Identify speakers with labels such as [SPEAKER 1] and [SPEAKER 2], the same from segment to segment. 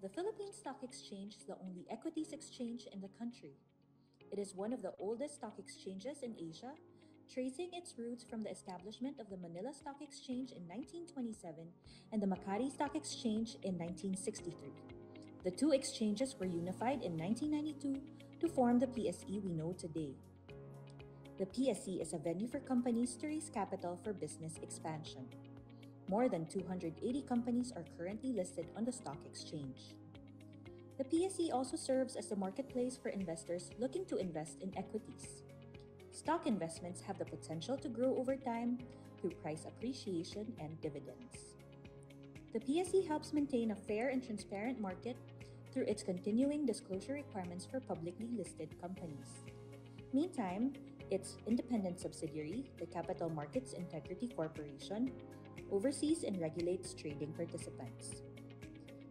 [SPEAKER 1] The Philippine Stock Exchange is the only equities exchange in the country. It is one of the oldest stock exchanges in Asia, tracing its roots from the establishment of the Manila Stock Exchange in 1927 and the Makati Stock Exchange in 1963. The two exchanges were unified in 1992 to form the PSE we know today. The PSE is a venue for companies to raise capital for business expansion. More than 280 companies are currently listed on the stock exchange. The PSE also serves as the marketplace for investors looking to invest in equities. Stock investments have the potential to grow over time through price appreciation and dividends. The PSE helps maintain a fair and transparent market through its continuing disclosure requirements for publicly listed companies. Meantime, its independent subsidiary, the Capital Markets Integrity Corporation, oversees and regulates trading participants.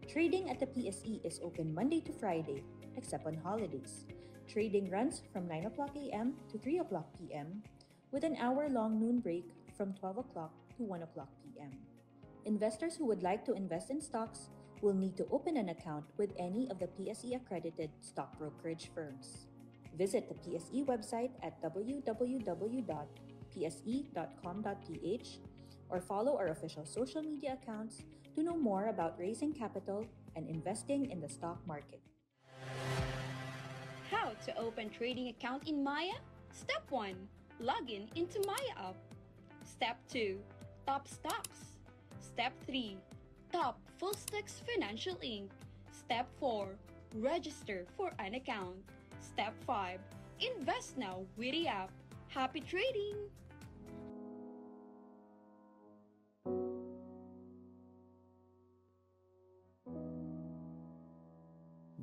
[SPEAKER 1] Trading at the PSE is open Monday to Friday, except on holidays. Trading runs from 9 o'clock a.m. to 3 o'clock p.m., with an hour-long noon break from 12 o'clock to 1 o'clock p.m. Investors who would like to invest in stocks will need to open an account with any of the PSE-accredited stock brokerage firms. Visit the PSE website at www.pse.com.ph or follow our official social media accounts to know more about raising capital and investing in the stock market.
[SPEAKER 2] How to open trading account in Maya? Step 1. Log in into Maya app. Step 2. Top stocks. Step 3. Top Fullstacks Financial Inc. Step 4. Register for an account. Step 5. Invest now with the app. Happy trading!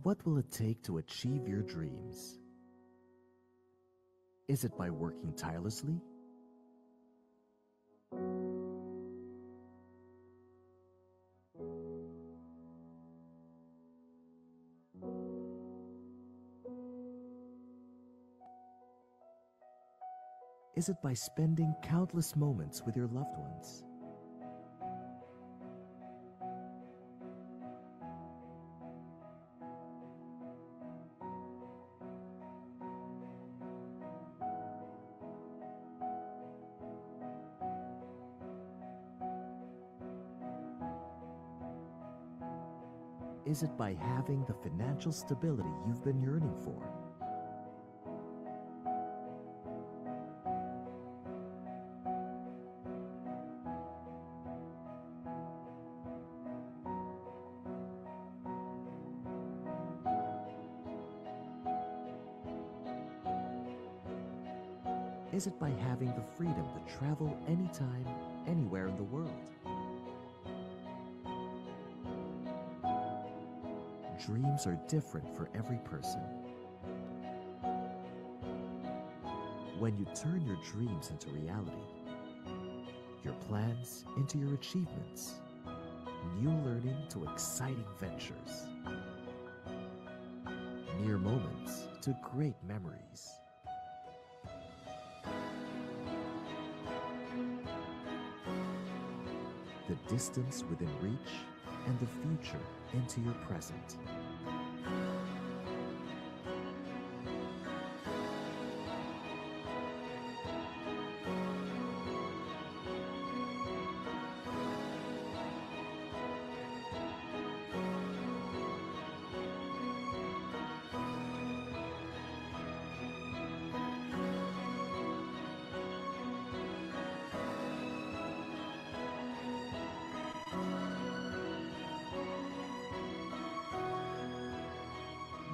[SPEAKER 3] What will it take to achieve your dreams? Is it by working tirelessly? Is it by spending countless moments with your loved ones? Is it by having the financial stability you've been yearning for? Is it by having the freedom to travel anytime, anywhere in the world? Dreams are different for every person. When you turn your dreams into reality, your plans into your achievements, new learning to exciting ventures, mere moments to great memories. The distance within reach and the future into your present.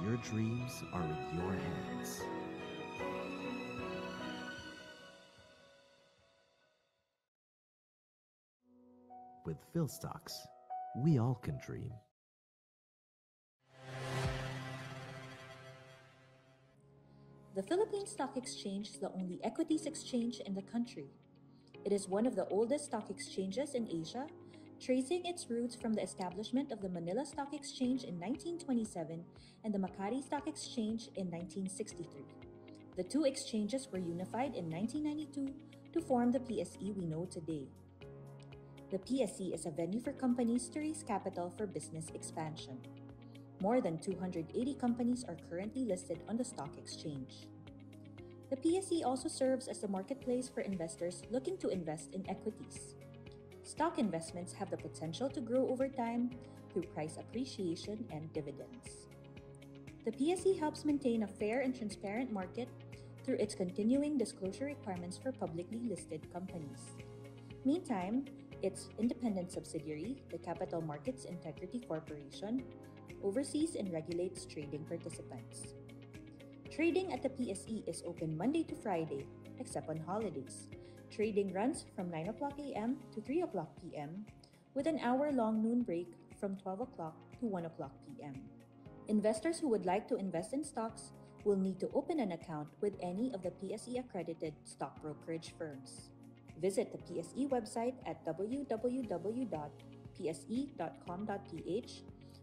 [SPEAKER 3] Your dreams are in your hands. With PhilStocks, we all can dream.
[SPEAKER 1] The Philippine Stock Exchange is the only equities exchange in the country. It is one of the oldest stock exchanges in Asia, tracing its roots from the establishment of the Manila Stock Exchange in 1927 and the Makati Stock Exchange in 1963. The two exchanges were unified in 1992 to form the PSE we know today. The PSE is a venue for companies to raise capital for business expansion. More than 280 companies are currently listed on the stock exchange. The PSE also serves as the marketplace for investors looking to invest in equities. Stock investments have the potential to grow over time through price appreciation and dividends. The PSE helps maintain a fair and transparent market through its continuing disclosure requirements for publicly listed companies. Meantime, its independent subsidiary, the Capital Markets Integrity Corporation, oversees and regulates trading participants. Trading at the PSE is open Monday to Friday, except on holidays. Trading runs from 9 o'clock a.m. to 3 o'clock p.m., with an hour-long noon break from 12 o'clock to 1 o'clock p.m. Investors who would like to invest in stocks will need to open an account with any of the PSE-accredited stock brokerage firms. Visit the PSE website at www.pse.com.ph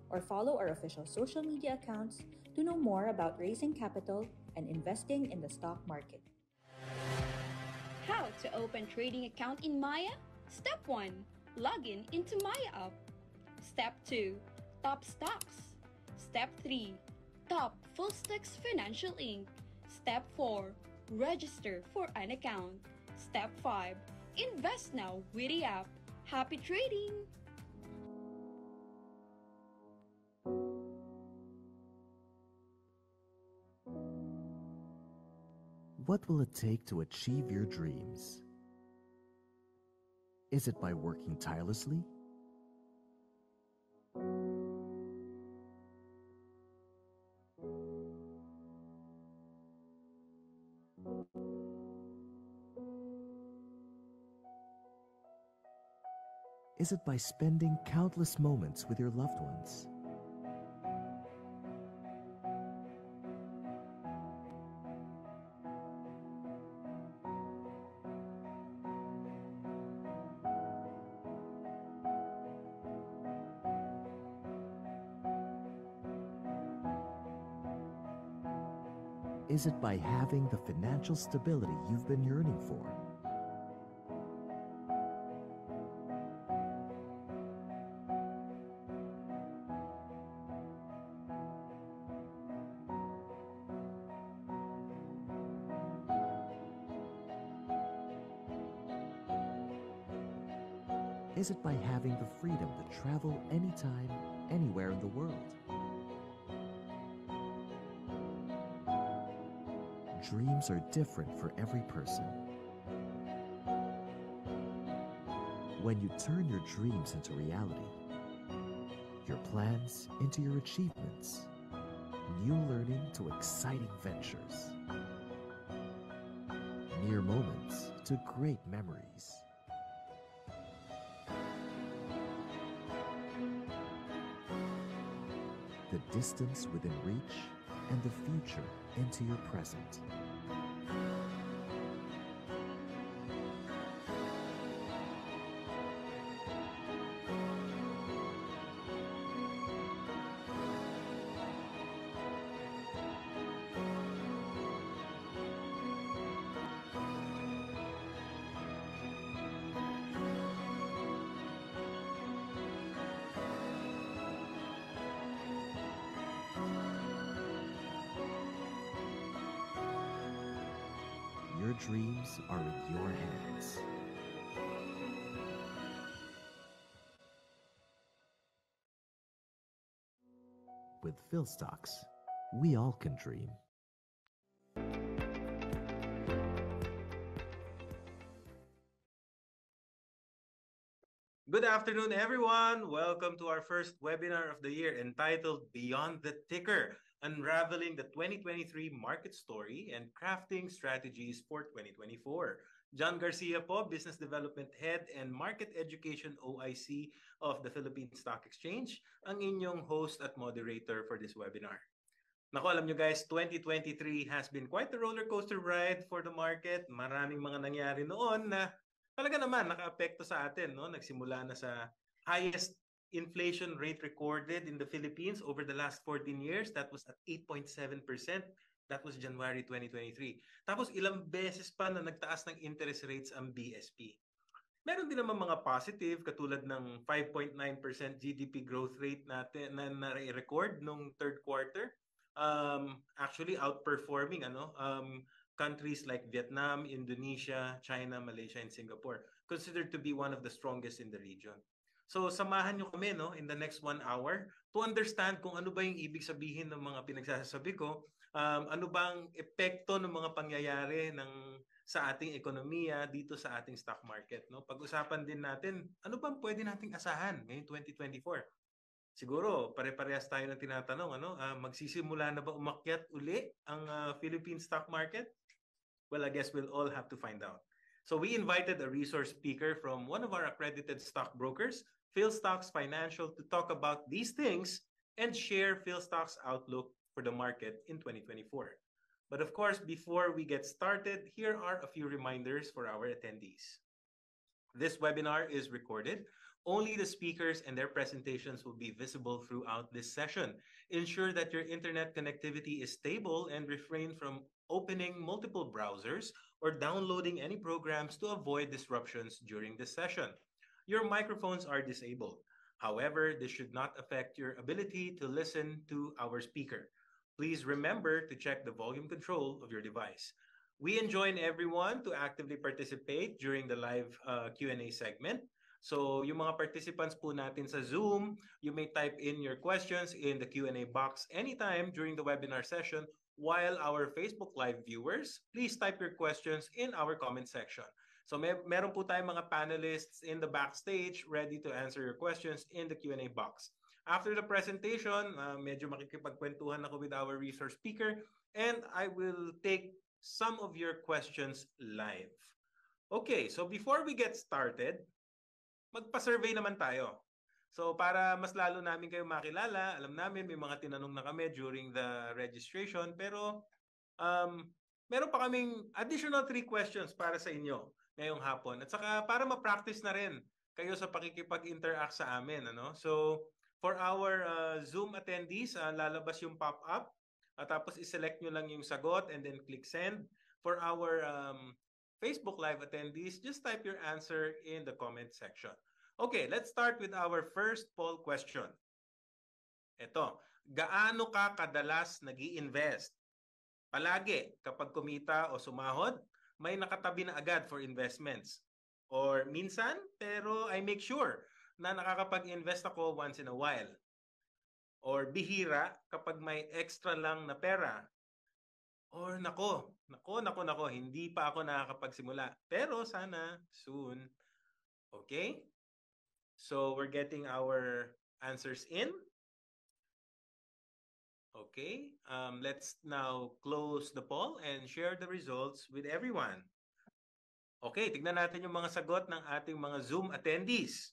[SPEAKER 1] or follow our official social media accounts to know more about raising capital and investing in the stock market.
[SPEAKER 2] How to open trading account in Maya? Step 1. Login into Maya app. Step 2. Top stocks. Step 3. Top Fullstacks Financial Inc. Step 4. Register for an account. Step 5. Invest now with the app. Happy trading!
[SPEAKER 3] What will it take to achieve your dreams? Is it by working tirelessly? Is it by spending countless moments with your loved ones? Is it by having the financial stability you've been yearning for? Is it by having the freedom to travel anytime, anywhere in the world? Dreams are different for every person. When you turn your dreams into reality, your plans into your achievements, new learning to exciting ventures, mere moments to great memories. The distance within reach and the future into your present. Your dreams are in your hands. With PhilStocks, we all can dream.
[SPEAKER 4] Good afternoon, everyone. Welcome to our first webinar of the year entitled Beyond the Ticker, Unraveling the 2023 Market Story and Crafting Strategies for 2024. John Garcia po, Business Development Head and Market Education OIC of the Philippine Stock Exchange, ang inyong host at moderator for this webinar. Naku, alam nyo guys, 2023 has been quite a roller coaster ride for the market. Maraming mga nangyari noon na talaga naman naka-apekto sa atin, no? Nagsimula na sa highest inflation rate recorded in the Philippines over the last 14 years. That was at 8.7%. That was January 2023. Tapos ilang beses pa na nagtaas ng interest rates ang BSP. Meron din naman mga positive katulad ng 5.9% GDP growth rate natin na na-record nung third quarter. Actually outperforming countries like Vietnam, Indonesia, China, Malaysia, and Singapore, considered to be one of the strongest in the region. So samahan nyo kami in the next 1 hour to understand kung ano ba yung ibig sabihin ng mga pinagsasabi ko, ano bang epekto ng mga pangyayari sa ating ekonomiya dito sa ating stock market. Pag-usapan din natin, ano bang pwede nating asahan ngayong 2024? Siguro, pare-parehas tayo ng tinatanong, magsisimula na ba umakyat uli ang Philippine stock market? Well, I guess we'll all have to find out. So we invited a resource speaker from one of our accredited stockbrokers, PhilStocks Financial, to talk about these things and share PhilStocks' outlook for the market in 2024. But of course, before we get started, here are a few reminders for our attendees. This webinar is recorded. Only the speakers and their presentations will be visible throughout this session. Ensure that your internet connectivity is stable and refrain from opening multiple browsers or downloading any programs to avoid disruptions during this session. Your microphones are disabled. However, this should not affect your ability to listen to our speaker. Please remember to check the volume control of your device. We enjoin everyone to actively participate during the live Q&A segment. So yung mga participants po natin sa Zoom, you may type in your questions in the Q&A box anytime during the webinar session, while our Facebook Live viewers, please type your questions in our comment section. So meron po tayong mga panelists in the backstage ready to answer your questions in the Q&A box. After the presentation, medyo makikipagkwentuhan ako with our resource speaker, and I will take some of your questions live. Okay, so before we get started, magpa-survey naman tayo. So para mas lalo namin kayo makilala, alam namin may mga tinanong na kami during the registration, pero meron pa kaming additional 3 questions para sa inyo ngayong hapon. At saka para ma-practice na rin kayo sa pakikipag-interact sa amin. So for our Zoom attendees, lalabas yung pop-up. Tapos iselect nyo lang yung sagot and then click send. For our Facebook Live attendees, just type your answer in the comment section. Okay, let's start with our first poll question. Ito, gaano ka kadalas nag-i-invest? Palagi, kapag kumita o sumahod, may nakatabi na agad for investments. Or minsan, pero I make sure na nakakapag-invest ako once in a while. Or bihira kapag may extra lang na pera. Or nako, hindi pa ako nakakapagsimula. Pero sana soon. Okay? So we're getting our answers in. Okay, let's now close the poll and share the results with everyone. Okay, tignan natin yung mga sagot ng ating mga Zoom attendees.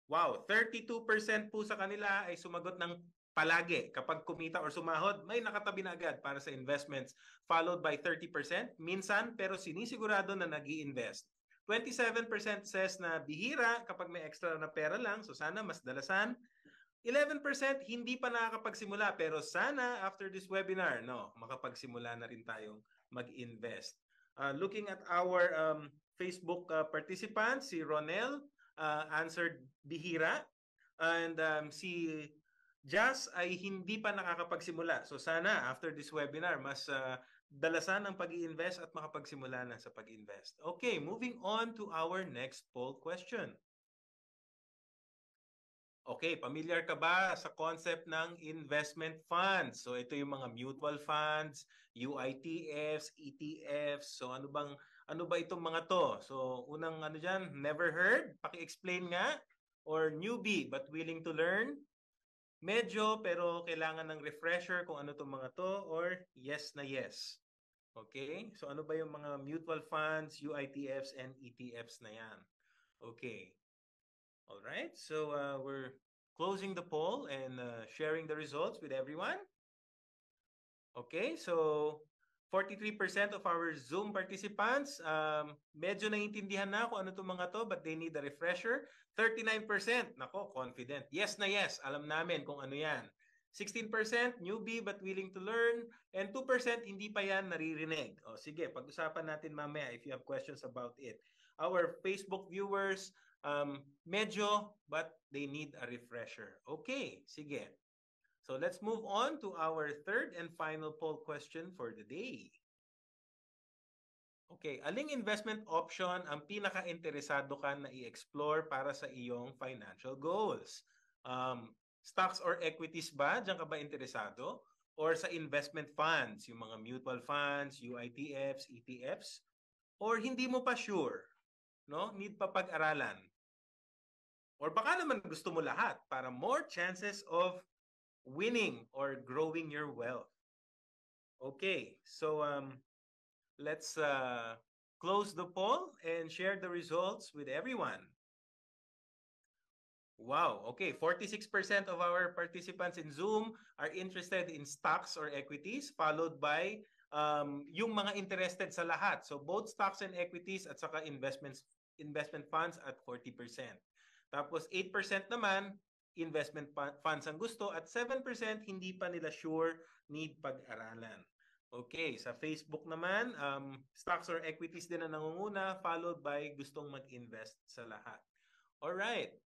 [SPEAKER 4] Wow, 32% po sa kanila ay sumagot ng palagi. Kapag kumita or sumahod, may nakatabi na agad para sa investments. Followed by 30%, minsan pero sinisigurado na nag-i-invest. 27% says na bihira kapag may extra na pera lang, so sana mas dalasan. 11% hindi pa nakakapagsimula, pero sana after this webinar, makapagsimula na rin tayong mag-invest. Looking at our Facebook participants, si Ronel answered bihira, and si Jazz ay hindi pa nakakapagsimula. So sana after this webinar, mas dalasan ang pag-i-invest at makapagsimula na sa pag-invest. Okay, moving on to our next poll question. Okay, familiar ka ba sa concept ng investment funds? So ito yung mga mutual funds, UITFs, ETFs. So ano ba itong mga to? So unang diyan, never heard? Paki-explain nga. Or newbie but willing to learn? Medyo pero kailangan ng refresher kung ano itong mga to, or yes na yes. Okay? So ano ba yung mga mutual funds, UITFs, and ETFs na yan? Okay. All right. So we're closing the poll and sharing the results with everyone. Okay. So 43% of our Zoom participants, medyo naiintindihan na kung ano itong mga to, but they need a refresher. 39%, nako, confident. Yes na yes, alam namin kung ano yan. 16% newbie but willing to learn. And 2% hindi pa yan naririnig. O sige, pag-usapan natin mamaya if you have questions about it. our Facebook viewers, medyo, but they need a refresher. Okay, sige. So let's move on to our third and final poll question for the day. Okay, aling investment option ang pinaka-interesado ka na i-explore para sa iyong financial goals? Stocks or equities ba? Diyan ka ba interesado? Or sa investment funds, yung mga mutual funds, UITFs, ETFs? Or hindi mo pa sure? No? Need pa pag-aralan? Or baka naman gusto mo lahat para more chances of winning or growing your wealth? Okay, so let's close the poll and share the results with everyone. Wow, okay. 46% of our participants in Zoom are interested in stocks or equities, followed by yung mga interested sa lahat. So both stocks and equities at saka investment funds at 40%. Tapos 8% naman, investment funds ang gusto at 7% hindi pa nila sure, need pag-aralan. Okay, sa Facebook naman, stocks or equities din ang nangunguna, followed by gustong mag-invest sa lahat. Alright,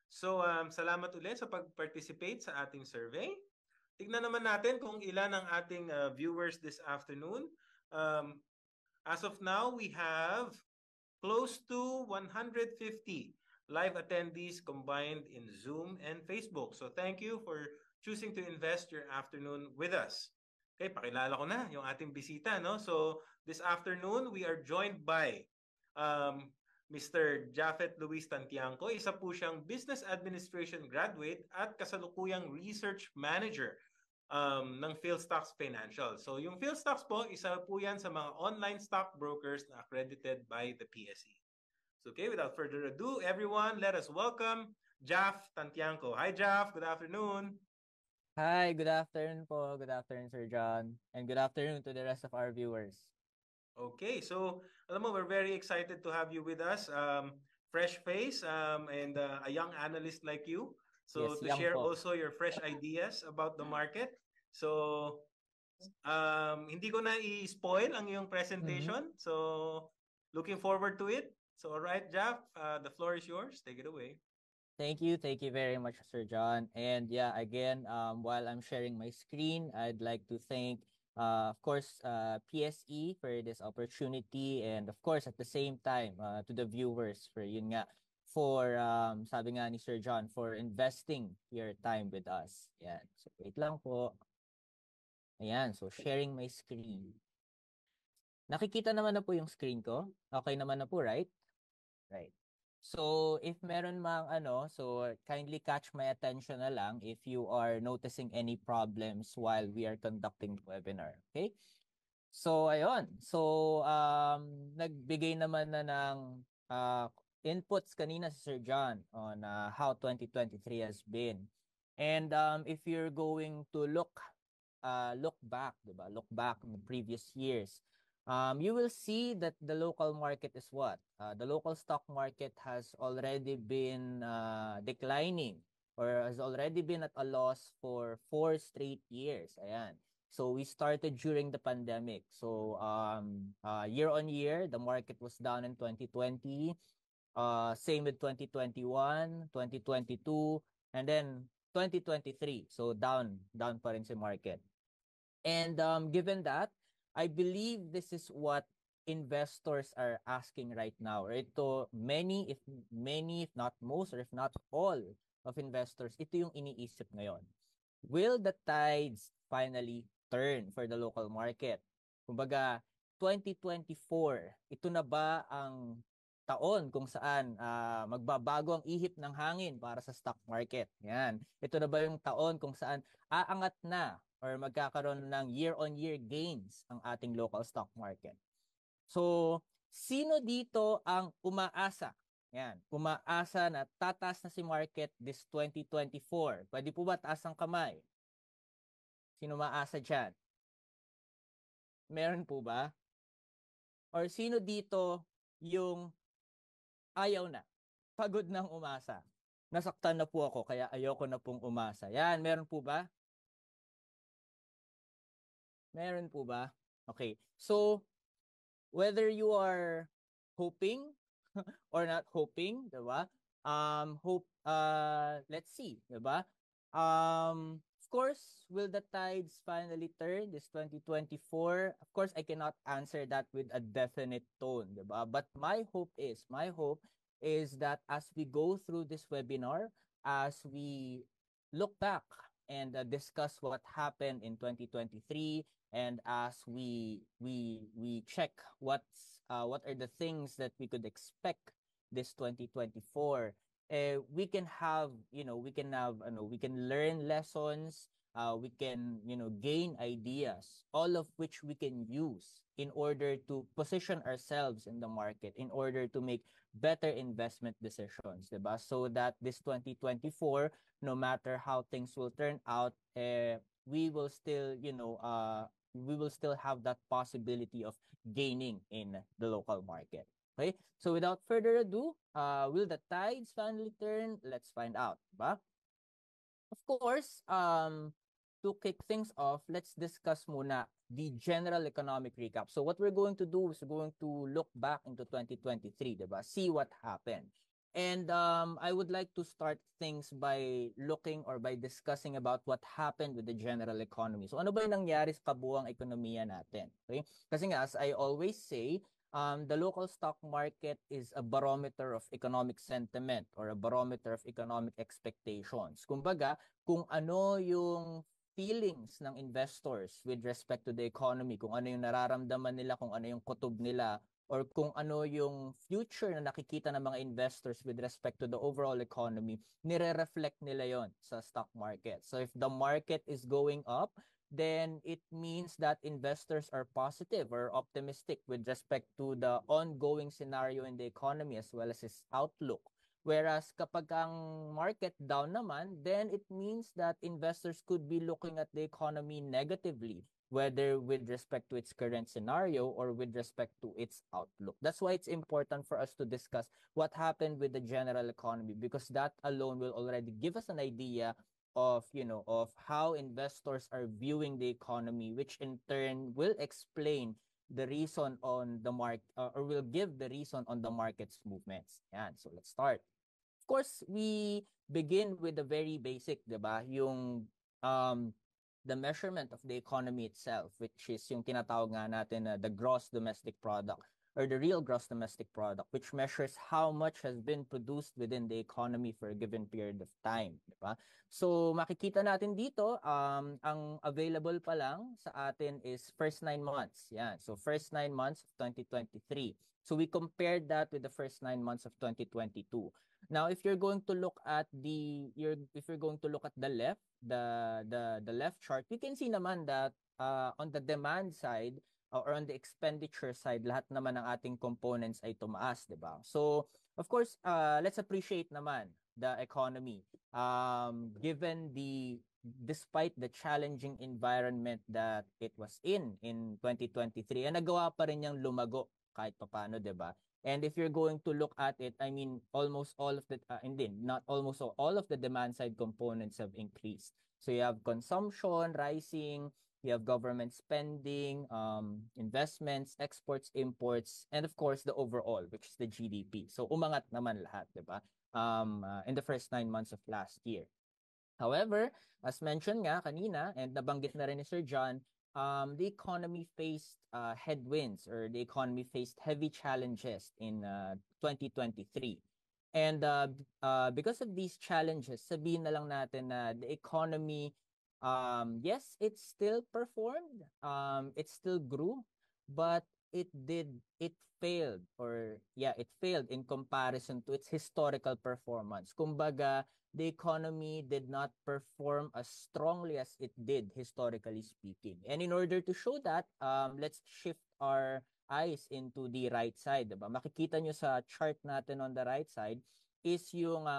[SPEAKER 4] so salamat ulit sa pag-participate sa ating survey. Tignan naman natin kung ilan ang ating viewers this afternoon. As of now, we have close to 150 live attendees combined in Zoom and Facebook. So thank you for choosing to invest your afternoon with us. Okay, pakilala ko na yung ating bisita, no? So, this afternoon, we are joined by Mr. Jafet Luis Tantiangco. Isa po siyang Business Administration graduate at kasalukuyang Research Manager ng PhilStocks Financial. So, yung PhilStocks po, isa po yan sa mga online stock brokers na accredited by the PSE. So, okay, without further ado, everyone, let us welcome Jaf Tantiangco. Hi, Jaf. Good afternoon.
[SPEAKER 5] Hi, good afternoon po. Good afternoon, Sir John. And good afternoon to the rest of our viewers.
[SPEAKER 4] Okay, so alam mo, we're very excited to have you with us. Fresh face and a young analyst like you. So
[SPEAKER 5] Yes,
[SPEAKER 4] to share
[SPEAKER 5] po.
[SPEAKER 4] also your fresh ideas about the market. So hindi ko na i-spoil ang iyong presentation. So looking forward to it. So all right, Jaf, the floor is yours. Take it away.
[SPEAKER 5] Thank you very much, Sir John. And yeah, again, while I'm sharing my screen, I'd like to thank, of course, PSE for this opportunity, and of course, at the same time, to the viewers for yun nga, for sabi nga ni Sir John, for investing your time with us. Yan. So wait lang po. Ayan, so sharing my screen. Nakikita naman na po yung screen ko. Okay naman na po, right? Right. So, if meron mang so kindly catch my attention na lang if you are noticing any problems while we are conducting the webinar. Okay? So, ayun. So, nagbigay naman na ng inputs kanina si Sir John on how 2023 has been. And if you're going to look back, diba? Look back in the previous years, you will see that the local market is what? The local stock market has already been declining or has already been at a loss for 4 straight years. Ayan. So we started during the pandemic. So year on year, the market was down in 2020. Same with 2021, 2022, and then 2023. So down pa rin si market. And given that, I believe this is what investors are asking right now. Ito, many, if not most, or if not all of investors, ito yung iniisip ngayon. Will the tides finally turn for the local market? Kumbaga, 2024, ito na ba ang taon kung saan magbabago ang ihip ng hangin para sa stock market? Yan. Ito na ba yung taon kung saan aangat na or magkakaroon ng year-on-year gains ang ating local stock market? So, sino dito ang umaasa? Yan, umaasa na tataas na si market this 2024. Pwede po ba taas ang kamay? Sino umaasa dyan? Meron po ba? Or sino dito yung ayaw na? Pagod ng umasa? Nasaktan na po ako kaya ayoko na pong umasa. Yan, meron po ba? Meron po ba? Okay. So, whether you are hoping or not hoping, 'di ba? Let's see, 'di ba? Of course, will the tides finally turn this 2024? Of course, I cannot answer that with a definite tone, 'di ba? But my hope is that as we go through this webinar, as we look back and discuss what happened in 2023, and as we check what are the things that we could expect this 2024, we can have, we can learn lessons, we can, gain ideas, all of which we can use in order to position ourselves in the market, in order to make better investment decisions, diba? So that this 2024, no matter how things will turn out, we will still, we will still have that possibility of gaining in the local market. Okay, so without further ado, will the tides finally turn? Let's find out, ba? Of course, to kick things off, let's discuss muna the general economic recap. So what we're going to do is we're going to look back into 2023, diba? See what happened. And I would like to start things by looking or by discussing about what happened with the general economy. So ano ba yung nangyari sa kabuuang ekonomiya natin? Okay? Kasi nga, as I always say, the local stock market is a barometer of economic sentiment or a barometer of economic expectations. Kumbaga, kung ano yung feelings ng investors with respect to the economy, kung ano yung nararamdaman nila, kung ano yung kutob nila, or kung ano yung future na nakikita ng mga investors with respect to the overall economy, nire-reflect nila yon sa stock market. So if the market is going up, then it means that investors are positive or optimistic with respect to the ongoing scenario in the economy as well as its outlook. Whereas kapag ang market down naman, then it means that investors could be looking at the economy negatively, whether with respect to its current scenario or with respect to its outlook. That's why it's important for us to discuss what happened with the general economy, because that alone will already give us an idea of, of how investors are viewing the economy, which in turn will explain the reason on the market, or will give the reason on the market's movements. And so let's start. Of course, we begin with the very basic, 'di ba? Yung the measurement of the economy itself, which is yung tinatawag nga natin na the gross domestic product or the real gross domestic product, which measures how much has been produced within the economy for a given period of time, di ba? So makikita natin dito, ang available pa lang sa atin is first 9 months. Yan. So first 9 months of 2023. So we compared that with the first 9 months of 2022. Now, if you're going to look at if you're going to look at the left, the left chart, you can see naman that on the demand side or on the expenditure side, lahat naman ng ating components ay tumaas, 'di ba? So, of course, let's appreciate naman the economy. Given despite the challenging environment that it was in 2023, nagawa pa rin niyang lumago kahit papaano, 'di ba? And if you're going to look at it, I mean, almost all of the, not almost all of the demand side components have increased. So you have consumption rising, you have government spending, investments, exports, imports, and of course the overall, which is the GDP. So umangat naman lahat, di ba? In the first 9 months of last year. However, as mentioned nga kanina, and nabanggit na rin ni Sir John, the economy faced headwinds, or the economy faced heavy challenges in 2023. And because of these challenges, sabihin na lang natin na the economy, yes, it still performed, it still grew, but it failed, or it failed in comparison to its historical performance. Kumbaga, the economy did not perform as strongly as it did, historically speaking. And in order to show that, let's shift our eyes into the right side, diba? Makikita nyo sa chart natin on the right side is yung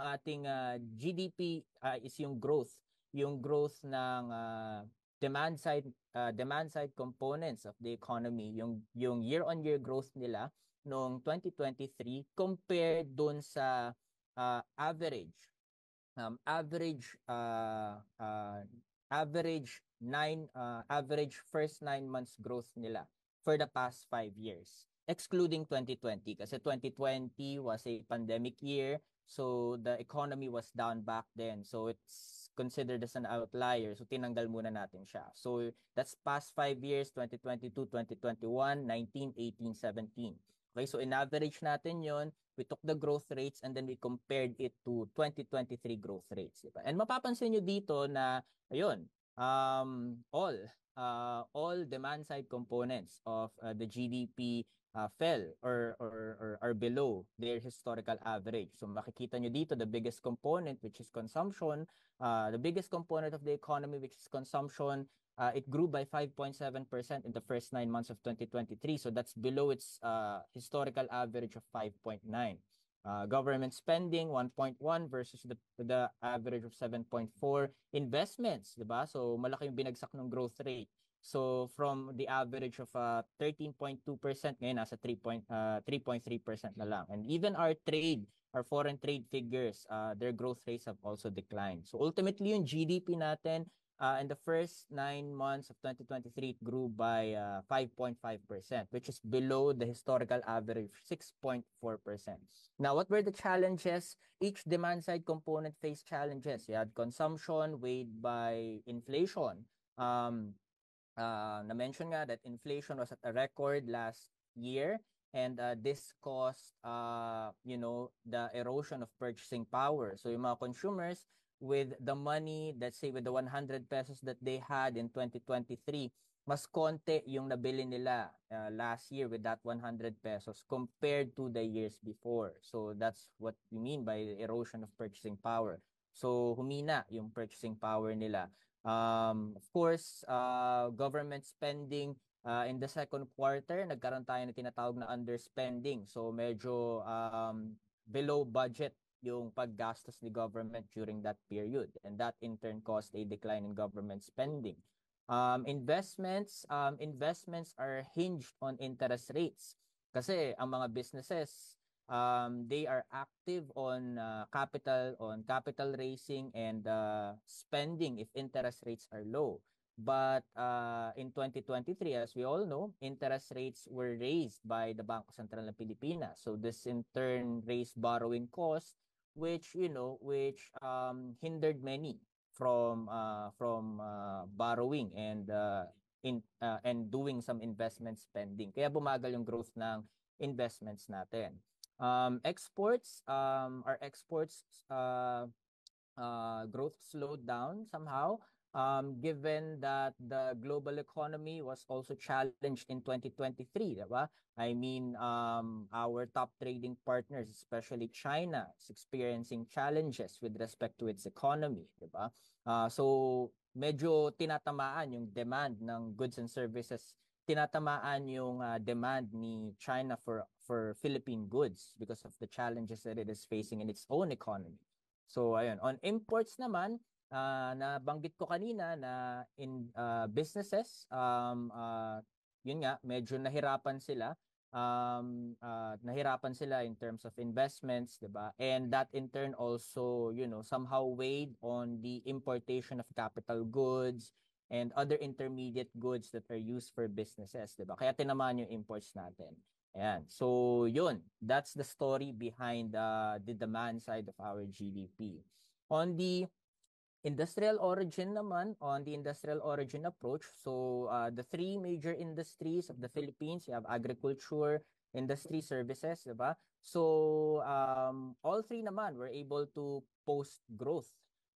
[SPEAKER 5] ating GDP, is yung growth ng demand side components of the economy, yung year-on-year growth nila noong 2023 compared dun sa average first 9 months growth nila for the past 5 years. excluding 2020 kasi 2020 was a pandemic year, so the economy was down back then, so it's considered as an outlier, so tinanggal muna natin siya. So that's past 5 years, 2022, 2021, 19, 18, 17. Okay, so in average natin yon, we took the growth rates and then we compared it to 2023 growth rates, diba? And mapapansin nyo dito na ayun, all demand side components of the GDP fell or are below their historical average. So makikita nyo dito the biggest component, which is consumption, the biggest component of the economy, which is consumption, it grew by 5.7% in the first 9 months of 2023. So that's below its historical average of 5.9. Government spending 1.1 versus the average of 7.4. Investments, diba? So malaki yung binagsak ng growth rate. So from the average of 13.2%, ngayon nasa 3.3% na lang. And even our foreign trade figures, their growth rates have also declined. So ultimately yung GDP natin in the first 9 months of 2023, it grew by 5.5%, which is below the historical average of 6.4%. Now, what were the challenges? Each demand side component faced challenges. You had consumption weighed by inflation. Na-mention nga that inflation was at a record last year, and this caused the erosion of purchasing power. So yung mga consumers, with the money, let's say with the 100 pesos that they had in 2023, mas konti yung nabili nila last year with that 100 pesos compared to the years before. So that's what we mean by the erosion of purchasing power. So humina yung purchasing power nila. Of course, government spending in the second quarter, nagkaroon tayo na tinatawag na underspending. So medyo below budget yung paggastos ni government during that period, and that in turn caused a decline in government spending. Investments are hinged on interest rates kasi ang mga businesses, they are active on capital raising and spending if interest rates are low. But in 2023, as we all know, interest rates were raised by the Bangko Sentral ng Pilipinas. So this in turn raised borrowing costs, which hindered many from borrowing and doing some investment spending. Kaya bumagal yung growth ng investments natin. Our exports growth slowed down somehow, given that the global economy was also challenged in 2023, diba? I mean, our top trading partners, especially China, is experiencing challenges with respect to its economy, diba? So medyo tinatamaan yung demand ng goods and services, tinatamaan yung demand ni China for Philippine goods because of the challenges that it is facing in its own economy. So ayun, on imports naman, nabanggit ko kanina na in businesses, yun nga, medyo nahirapan sila in terms of investments, diba? And that in turn also, somehow weighed on the importation of capital goods and other intermediate goods that are used for businesses, diba? Kaya tinamaan yung imports natin. Ayan. So yun, that's the story behind the demand side of our GDP. On the industrial origin naman, on the industrial origin approach, so the three major industries of the Philippines, you have agriculture, industry, services, diba? So all three naman were able to post growth.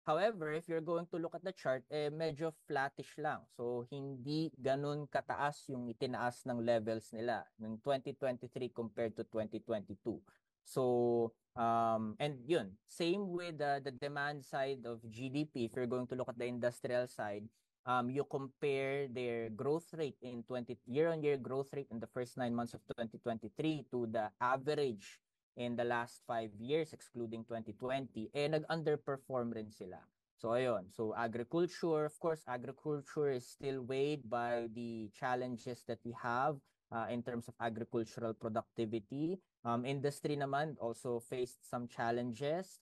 [SPEAKER 5] However, if you're going to look at the chart, medyo flattish lang. So hindi ganun kataas yung itinaas ng levels nila ng 2023 compared to 2022. So and yun, same with the demand side of GDP. If you're going to look at the industrial side, you compare their growth rate in year-on-year growth rate in the first 9 months of 2023 to the average in the last 5 years, excluding 2020, nag-underperform rin sila. So ayun, so agriculture, of course, agriculture is still weighed by the challenges that we have in terms of agricultural productivity. Industry naman also faced some challenges,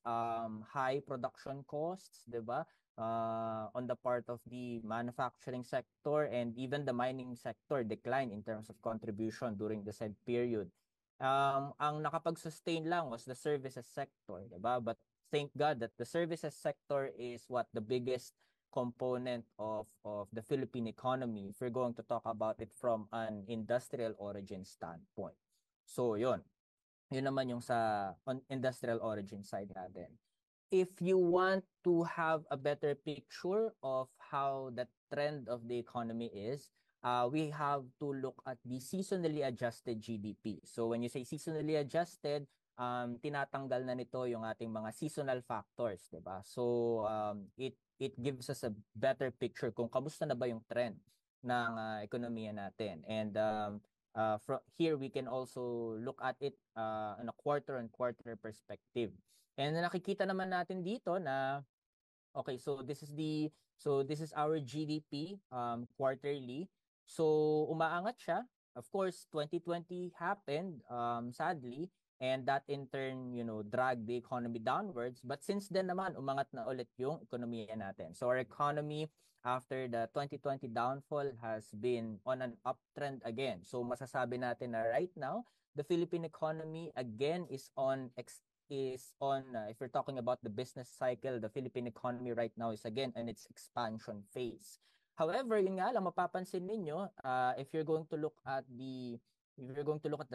[SPEAKER 5] high production costs, diba? on the part of the manufacturing sector, and even the mining sector declined in terms of contribution during the said period. Ang nakapag-sustain lang was the services sector, diba? But thank God that the services sector is what the biggest component of the Philippine economy if we're going to talk about it from an industrial origin standpoint. So yun naman yung sa industrial origin side natin. If you want to have a better picture of how the trend of the economy is, we have to look at the seasonally adjusted GDP. So when you say seasonally adjusted, tinatanggal na nito yung ating mga seasonal factors, 'di ba? So it gives us a better picture kung kamusta na ba yung trend ng ekonomiya natin. And from here we can also look at it on a quarter-on-quarter perspective. And nakikita naman natin dito na okay, so this is our GDP quarterly. So umaangat siya. Of course, 2020 happened sadly, and that in turn, dragged the economy downwards. But since then naman umangat na ulit yung ekonomiya natin. So our economy after the 2020 downfall has been on an uptrend again. So masasabi natin na right now, the Philippine economy again is on if we're talking about the business cycle, the Philippine economy right now is again in its expansion phase. However, yun nga lang mapapansin ninyo, if you're going to look at the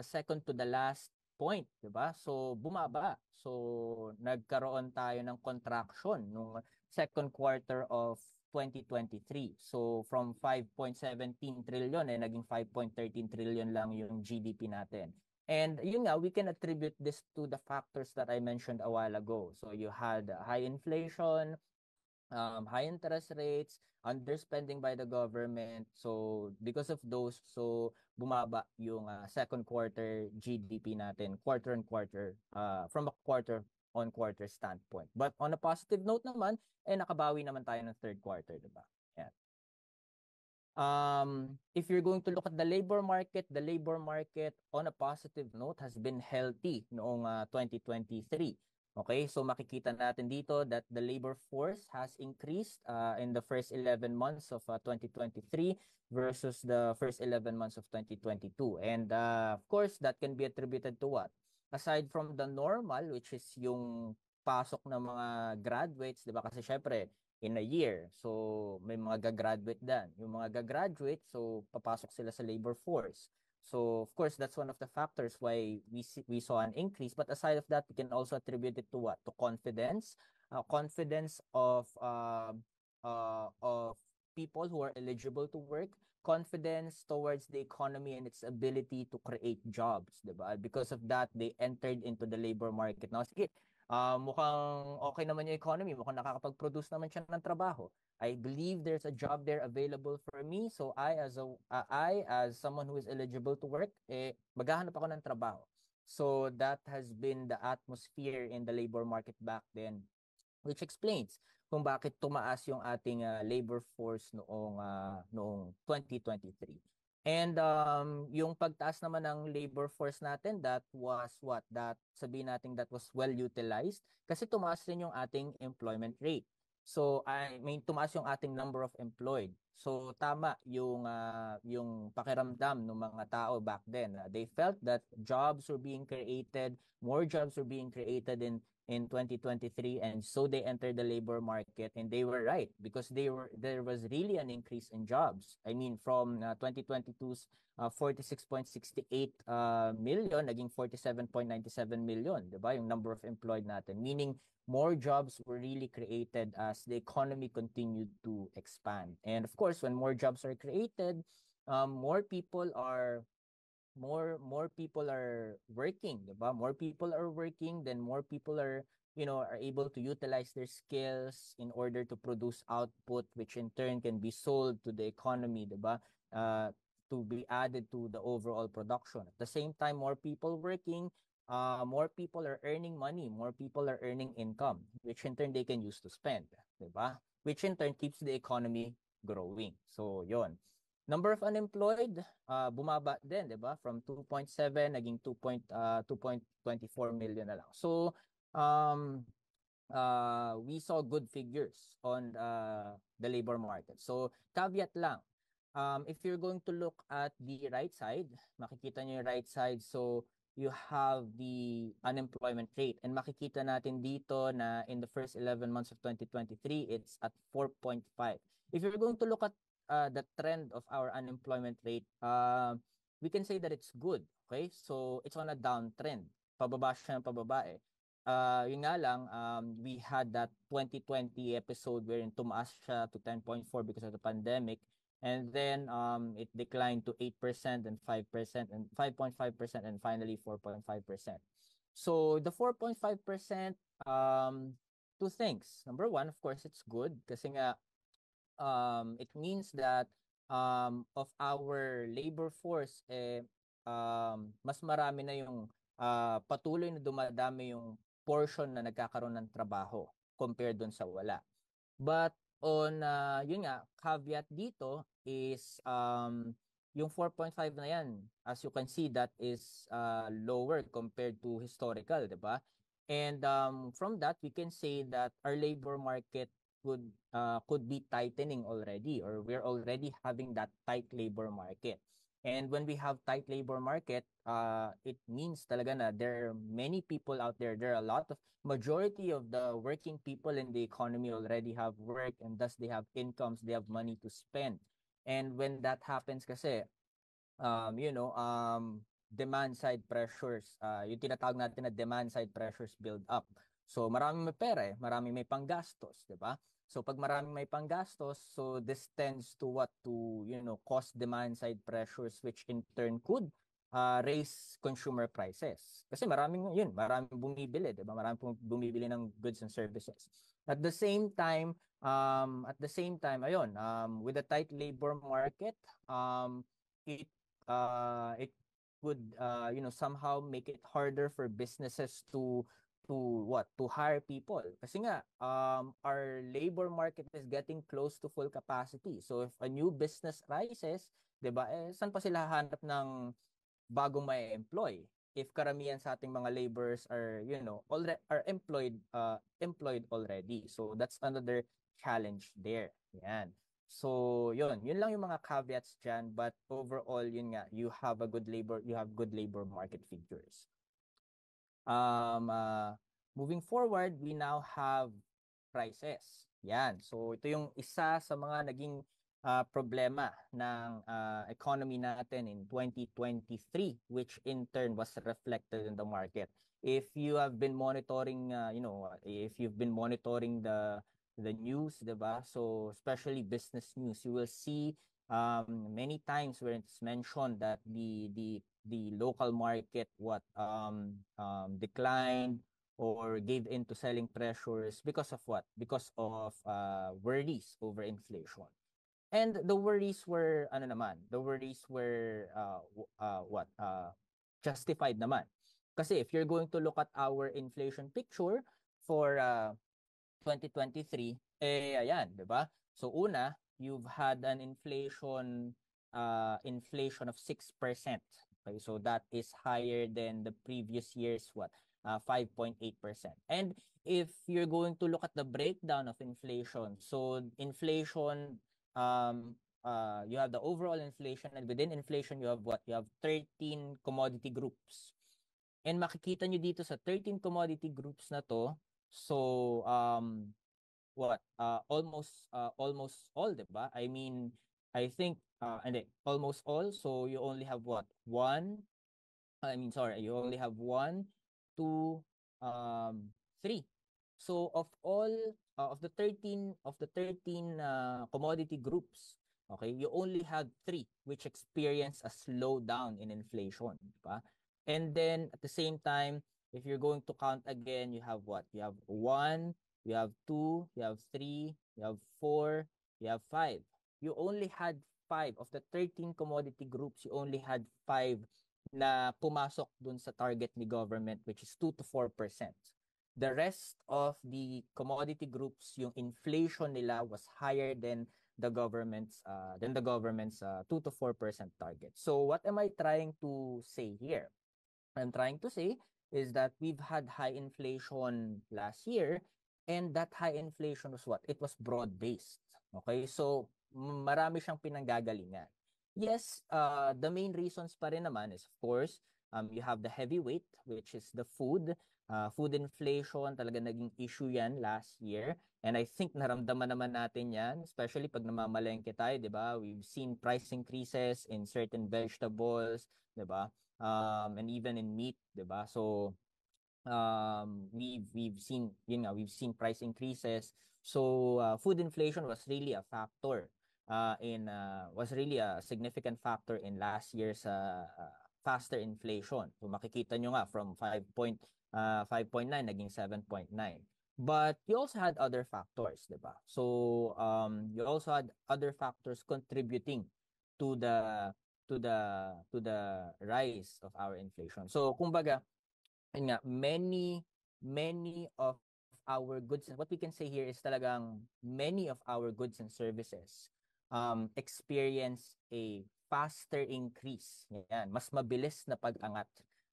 [SPEAKER 5] second to the last point, 'di ba? So bumaba. So nagkaroon tayo ng contraction nung second quarter of 2023. So from 5.17 trillion naging 5.13 trillion lang yung GDP natin. And yun nga, we can attribute this to the factors that I mentioned a while ago. So you had high inflation, high interest rates, underspending by the government. So because of those, so bumaba yung second quarter GDP natin, quarter on quarter, from a quarter on quarter standpoint. But on a positive note naman, nakabawi naman tayo ng third quarter, diba? Yeah. If you're going to look at the labor market on a positive note has been healthy noong 2023. Okay, so makikita natin dito that the labor force has increased in the first 11 months of 2023 versus the first 11 months of 2022. And of course, that can be attributed to what? Aside from the normal, which is yung pasok ng mga graduates, di ba? Kasi syempre, in a year. So, may mga gagraduate dan. Yung mga gagraduate, so papasok sila sa labor force. So, of course, that's one of the factors why we saw an increase. But aside of that, we can also attribute it to what? To confidence. Confidence of people who are eligible to work. Confidence towards the economy and its ability to create jobs. Diba? Because of that, they entered into the labor market. Now, sige, mukhang okay naman yung economy, mukhang nakakapag-produce naman siya ng trabaho. I believe there's a job there available for me, so I as someone who is eligible to work, maghahanap ako ng trabaho. So that has been the atmosphere in the labor market back then, which explains kung bakit tumaas yung ating labor force noong 2023. And yung pagtaas naman ng labor force natin, that was what? That sabihin natin that was well utilized kasi tumaas rin yung ating employment rate. So I mean tumaas yung ating number of employed. So tama yung pakiramdam ng mga tao back then. They felt that jobs were being created, more jobs were being created in 2023, and so they entered the labor market, and they were right because there was really an increase in jobs. I mean from 2022's 46.68 million naging 47.97 million, 'di ba? Yung number of employed natin, meaning more jobs were really created as the economy continued to expand. And of course, when more jobs are created, more people are working, diba? More people are working, then more people are able to utilize their skills in order to produce output, which in turn can be sold to the economy, diba? To be added to the overall production. At the same time, more people working, more people are earning money, more people are earning income, which in turn they can use to spend, diba? Which in turn keeps the economy growing. So, yon. Number of unemployed, bumaba din, 'di ba? From 2.7 naging 2.24 million na lang. So, we saw good figures on the labor market. So caveat lang, if you're going to look at the right side, makikita nyo yung right side. So you have the unemployment rate. And makikita natin dito na in the first 11 months of 2023, it's at 4.5. If you're going to look at the trend of our unemployment rate, we can say that it's good. Okay? So it's on a downtrend. Pababa siya ng pababa eh. Yun nga lang, we had that 2020 episode wherein tumaas siya to 10.4 because of the pandemic. And then it declined to 8% and 5% and 5.5% and finally 4.5%. So the 4.5%, two things. Number one, of course, it's good kasi nga it means that of our labor force, mas marami na yung patuloy na dumadami yung portion na nagkakaroon ng trabaho compared dun sa wala. But on, yun nga, caveat dito is yung 4.5 na yan, as you can see, that is lower compared to historical, di ba? And from that, we can say that our labor market could be tightening already, or we're already having that tight labor market. And when we have tight labor market, it means talaga na there are many people out there. There are a lot of majority of the working people in the economy already have work, and thus they have incomes, they have money to spend. And when that happens kasi, demand side pressures, yung tinatawag natin na demand side pressures build up. So maraming may pera maraming may panggastos, 'di ba? So pag maraming may panggastos, so this tends to cause demand side pressures, which in turn could raise consumer prices. Kasi maraming bumibili, 'di ba? Maraming bumibili ng goods and services. At the same time, with the tight labor market, it would somehow make it harder for businesses to hire people, kasi nga our labor market is getting close to full capacity. So if a new business rises, 'di ba, saan pa sila hahanap ng bagong mai-employ if karamihan sa ating mga laborers are already employed already. So that's another challenge there. Yan. So yun lang yung mga caveats dyan, but overall yun nga, you have good labor market figures. Moving forward, we now have prices. Yan. So ito yung isa sa mga naging problema ng economy natin in 2023, which in turn was reflected in the market. If you have been monitoring, if you've been monitoring the news, diba? So especially business news, you will see many times where it's mentioned that the local market declined or gave in to selling pressures because of what? Because of worries over inflation. And the worries were justified naman. Kasi if you're going to look at our inflation picture for 2023, ayan, 'di ba? So una, you've had an inflation of 6%. Okay, so that is higher than the previous year's 5.8%. And if you're going to look at the breakdown of inflation, so inflation, you have the overall inflation, and within inflation you have what? You have 13 commodity groups. And makikita nyo dito sa 13 commodity groups na to, so almost all, diba? I mean, I think almost all. So you only have what? You only have 1, 2, 3. So of all of the 13 commodity groups, okay, you only have 3 which experience a slowdown in inflation, diba? And then at the same time, if you're going to count again, you have what? You have 1, you have 2, you have 3, you have 4, you have 5. You only had 5 of the 13 commodity groups. You only had 5 na pumasok dun sa target ni government, which is 2 to 4%. The rest of the commodity groups, yung inflation nila was higher than the government's 2 to 4% target. So what am I trying to say here? What I'm trying to say is that we've had high inflation last year, And that high inflation was what? It was broad-based. Okay? So, marami siyang pinanggagalingan. Yes, the main reasons pa rin naman is, of course, you have the heavyweight, which is the food. Food inflation, talaga naging issue yan last year. And I think naramdaman naman natin yan, especially pag namamalengke tayo, di ba? We've seen price increases in certain vegetables, di ba? And even in meat, di ba? So, we've seen, we've seen price increases. So food inflation was really a factor was really a significant factor in last year's faster inflation. So makikita nyo nga from 5.9 naging 7.9. But you also had other factors, di ba? So you also had other factors contributing to the to the rise of our inflation. So kumbaga, nga, many of our goods, what we can say here is talagang many of our goods and services experience a faster increase. Yan, mas mabilis na pag-angat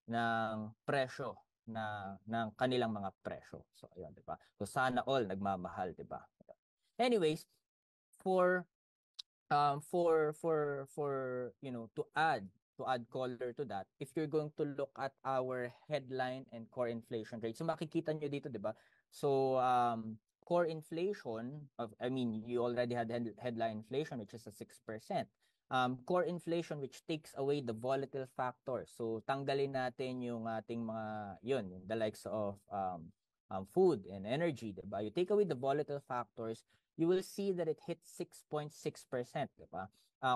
[SPEAKER 5] ng presyo ng kanilang mga presyo. So ayun, 'di ba? So sana all nagmamahal, 'di ba? Anyways, for to add color to that, if you're going to look at our headline and core inflation rate, so makikita nyo dito, di ba? So core inflation you already had headline inflation, which is a 6%. Core inflation, which takes away the volatile factor, so tanggalin natin yung ating mga the likes of food and energy, di ba? You take away the volatile factors, you will see that it hit 6.6%, di ba?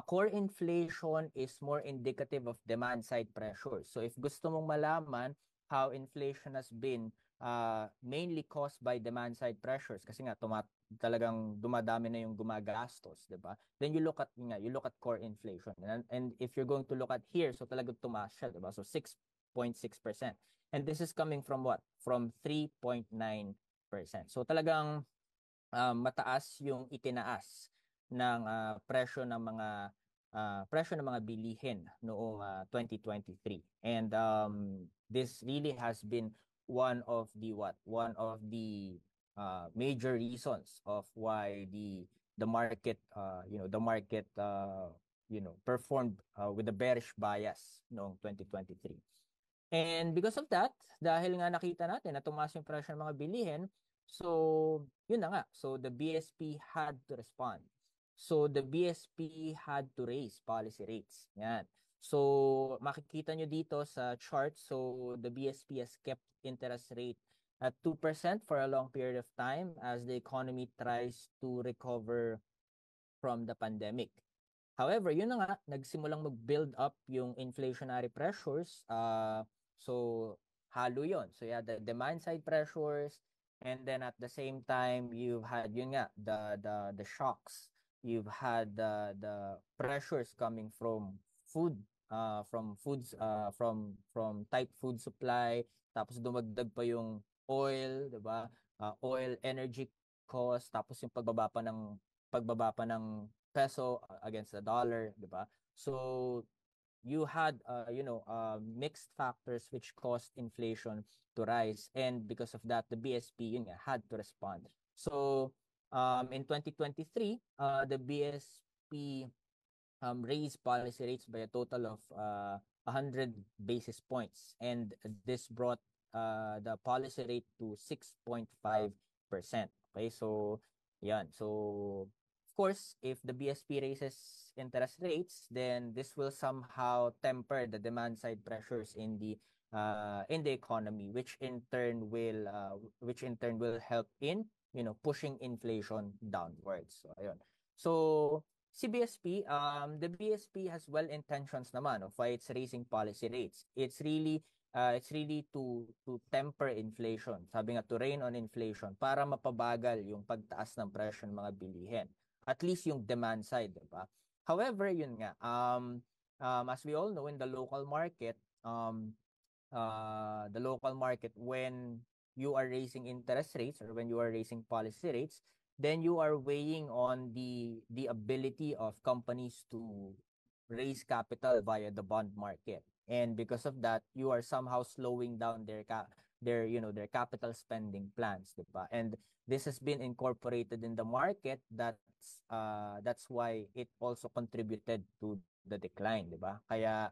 [SPEAKER 5] Core inflation is more indicative of demand side pressure. So if gusto mong malaman how inflation has been mainly caused by demand side pressures, kasi nga talagang dumadami na yung gumagastos, 'di ba? Then you look at core inflation. And if you're going to look at here, so talagang tumaas siya, 'di ba? So 6.6%. And this is coming from what? From 3.9%. So talagang mataas yung itinaas ng presyo ng mga bilihin noong 2023. And this really has been one of the major reasons of why the market performed with a bearish bias noong 2023. And because of that, dahil nga nakita natin na tumaas yung presyo ng mga bilihin, so yun na nga. So the BSP had to respond. So the BSP had to raise policy rates. Yan. So makikita nyo dito sa chart, so the BSP has kept interest rate at 2% for a long period of time as the economy tries to recover from the pandemic. However, yun na nga, nagsimulang mag-build up yung inflationary pressures. So halo yun. So yeah, the demand side pressures, and then at the same time you've had the shocks. You've had the pressures coming from food, from tight food supply, tapos dumagdag pa yung oil, 'di ba? Oil, energy cost, tapos yung pagbaba pa ng peso against the dollar, 'di ba? So you had mixed factors which caused inflation to rise, and because of that the BSP had to respond. So in 2023 the BSP raised policy rates by a total of 100 basis points, and this brought the policy rate to 6.5%. Okay, so yan. So of course, if the BSP raises interest rates, then this will somehow temper the demand side pressures in the economy, which in turn will help in pushing inflation downwards. So ayun. So si BSP, the BSP has well intentions naman of why it's raising policy rates. It's really to temper inflation. Sabi nga, to rein on inflation para mapabagal yung pagtaas ng presyo ng mga bilihin. At least yung demand side, diba? However, yun nga, as we all know, in the local market, when you are raising interest rates or when you are raising policy rates, then you are weighing on the ability of companies to raise capital via the bond market. And because of that, you are somehow slowing down their their capital spending plans, di ba? And this has been incorporated in the market. That's why it also contributed to the decline, di ba? Kaya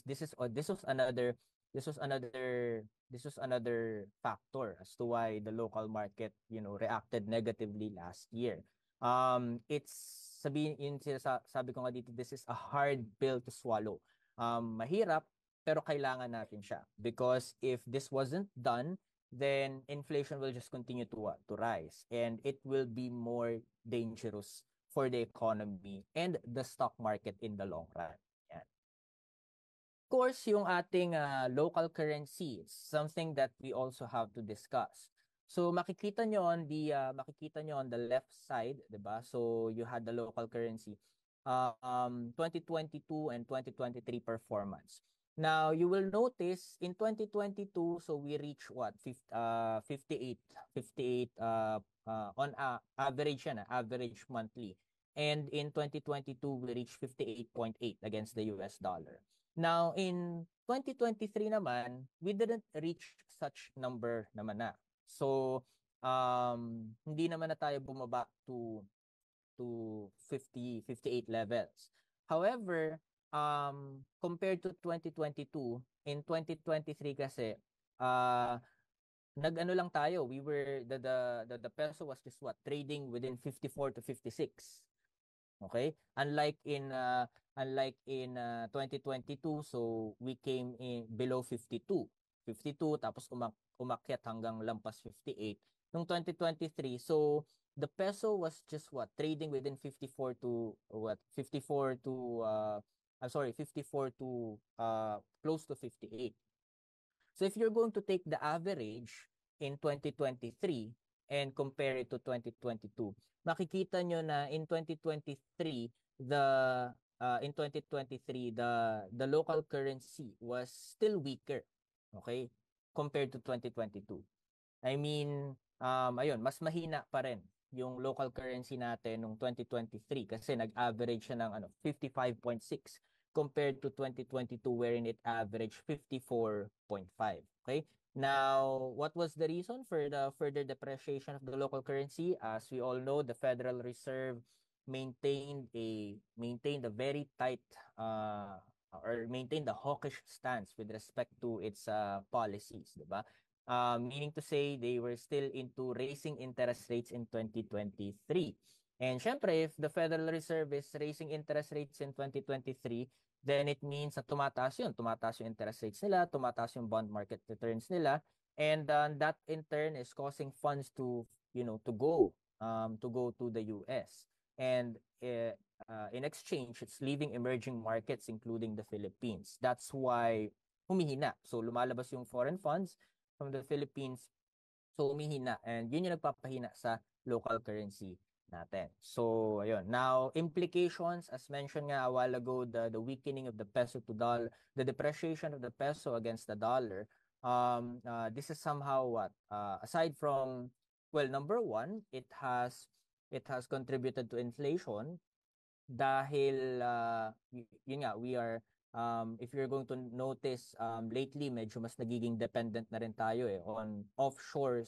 [SPEAKER 5] this was another factor as to why the local market, reacted negatively last year. It's sabi ko nga dito, this is a hard pill to swallow. Mahirap, pero kailangan natin siya, because if this wasn't done, then inflation will just continue to rise, and it will be more dangerous for the economy and the stock market in the long run. Yan. Of course, yung ating local currency is something that we also have to discuss. So makikita nyo on the left side, 'di ba? So you had the local currency 2022 and 2023 performance. Now you will notice in 2022, so we reach what 58 on average average monthly. And in 2022 we reached 58.8 against the US dollar. Now in 2023 naman, we didn't reach such number naman na. So, hindi naman na tayo bumaba to 58 levels. However, compared to 2022, in 2023 kasi, nag-ano lang tayo, the peso was just trading within 54 to 56. Okay? Unlike in 2022, so we came in below 52 tapos umakyat hanggang lampas 58 nung 2023. So the peso was just trading within 54 to close to 58. So if you're going to take the average in 2023 and compare it to 2022, makikita nyo na in 2023 the local currency was still weaker, okay, compared to 2022. I mean, ayun, mas mahina pa rin yung local currency natin nung 2023 kasi nag-average siya ng 55.6 compared to 2022 wherein it averaged 54.5. Okay? Now, what was the reason for the further depreciation of the local currency? As we all know, the Federal Reserve maintained a very tight or maintained a hawkish stance with respect to its policies, di ba? Meaning to say, they were still into raising interest rates in 2023. And syempre, if the Federal Reserve is raising interest rates in 2023, then it means na tumataas yung interest rates nila, tumataas yung bond market returns nila, and that in turn is causing funds to go to the US. And in exchange, it's leaving emerging markets, including the Philippines. That's why humihina. So lumalabas yung foreign funds from the Philippines, so humihina, and yun yung nagpapahina sa local currency natin. So ayun, now implications, as mentioned nga a while ago, the weakening of the peso to dollar, the depreciation of the peso against the dollar, this is somehow aside from, well, number one, it has contributed to inflation dahil yun nga, we are if you're going to notice, lately medyo mas nagiging dependent na rin tayo on offshore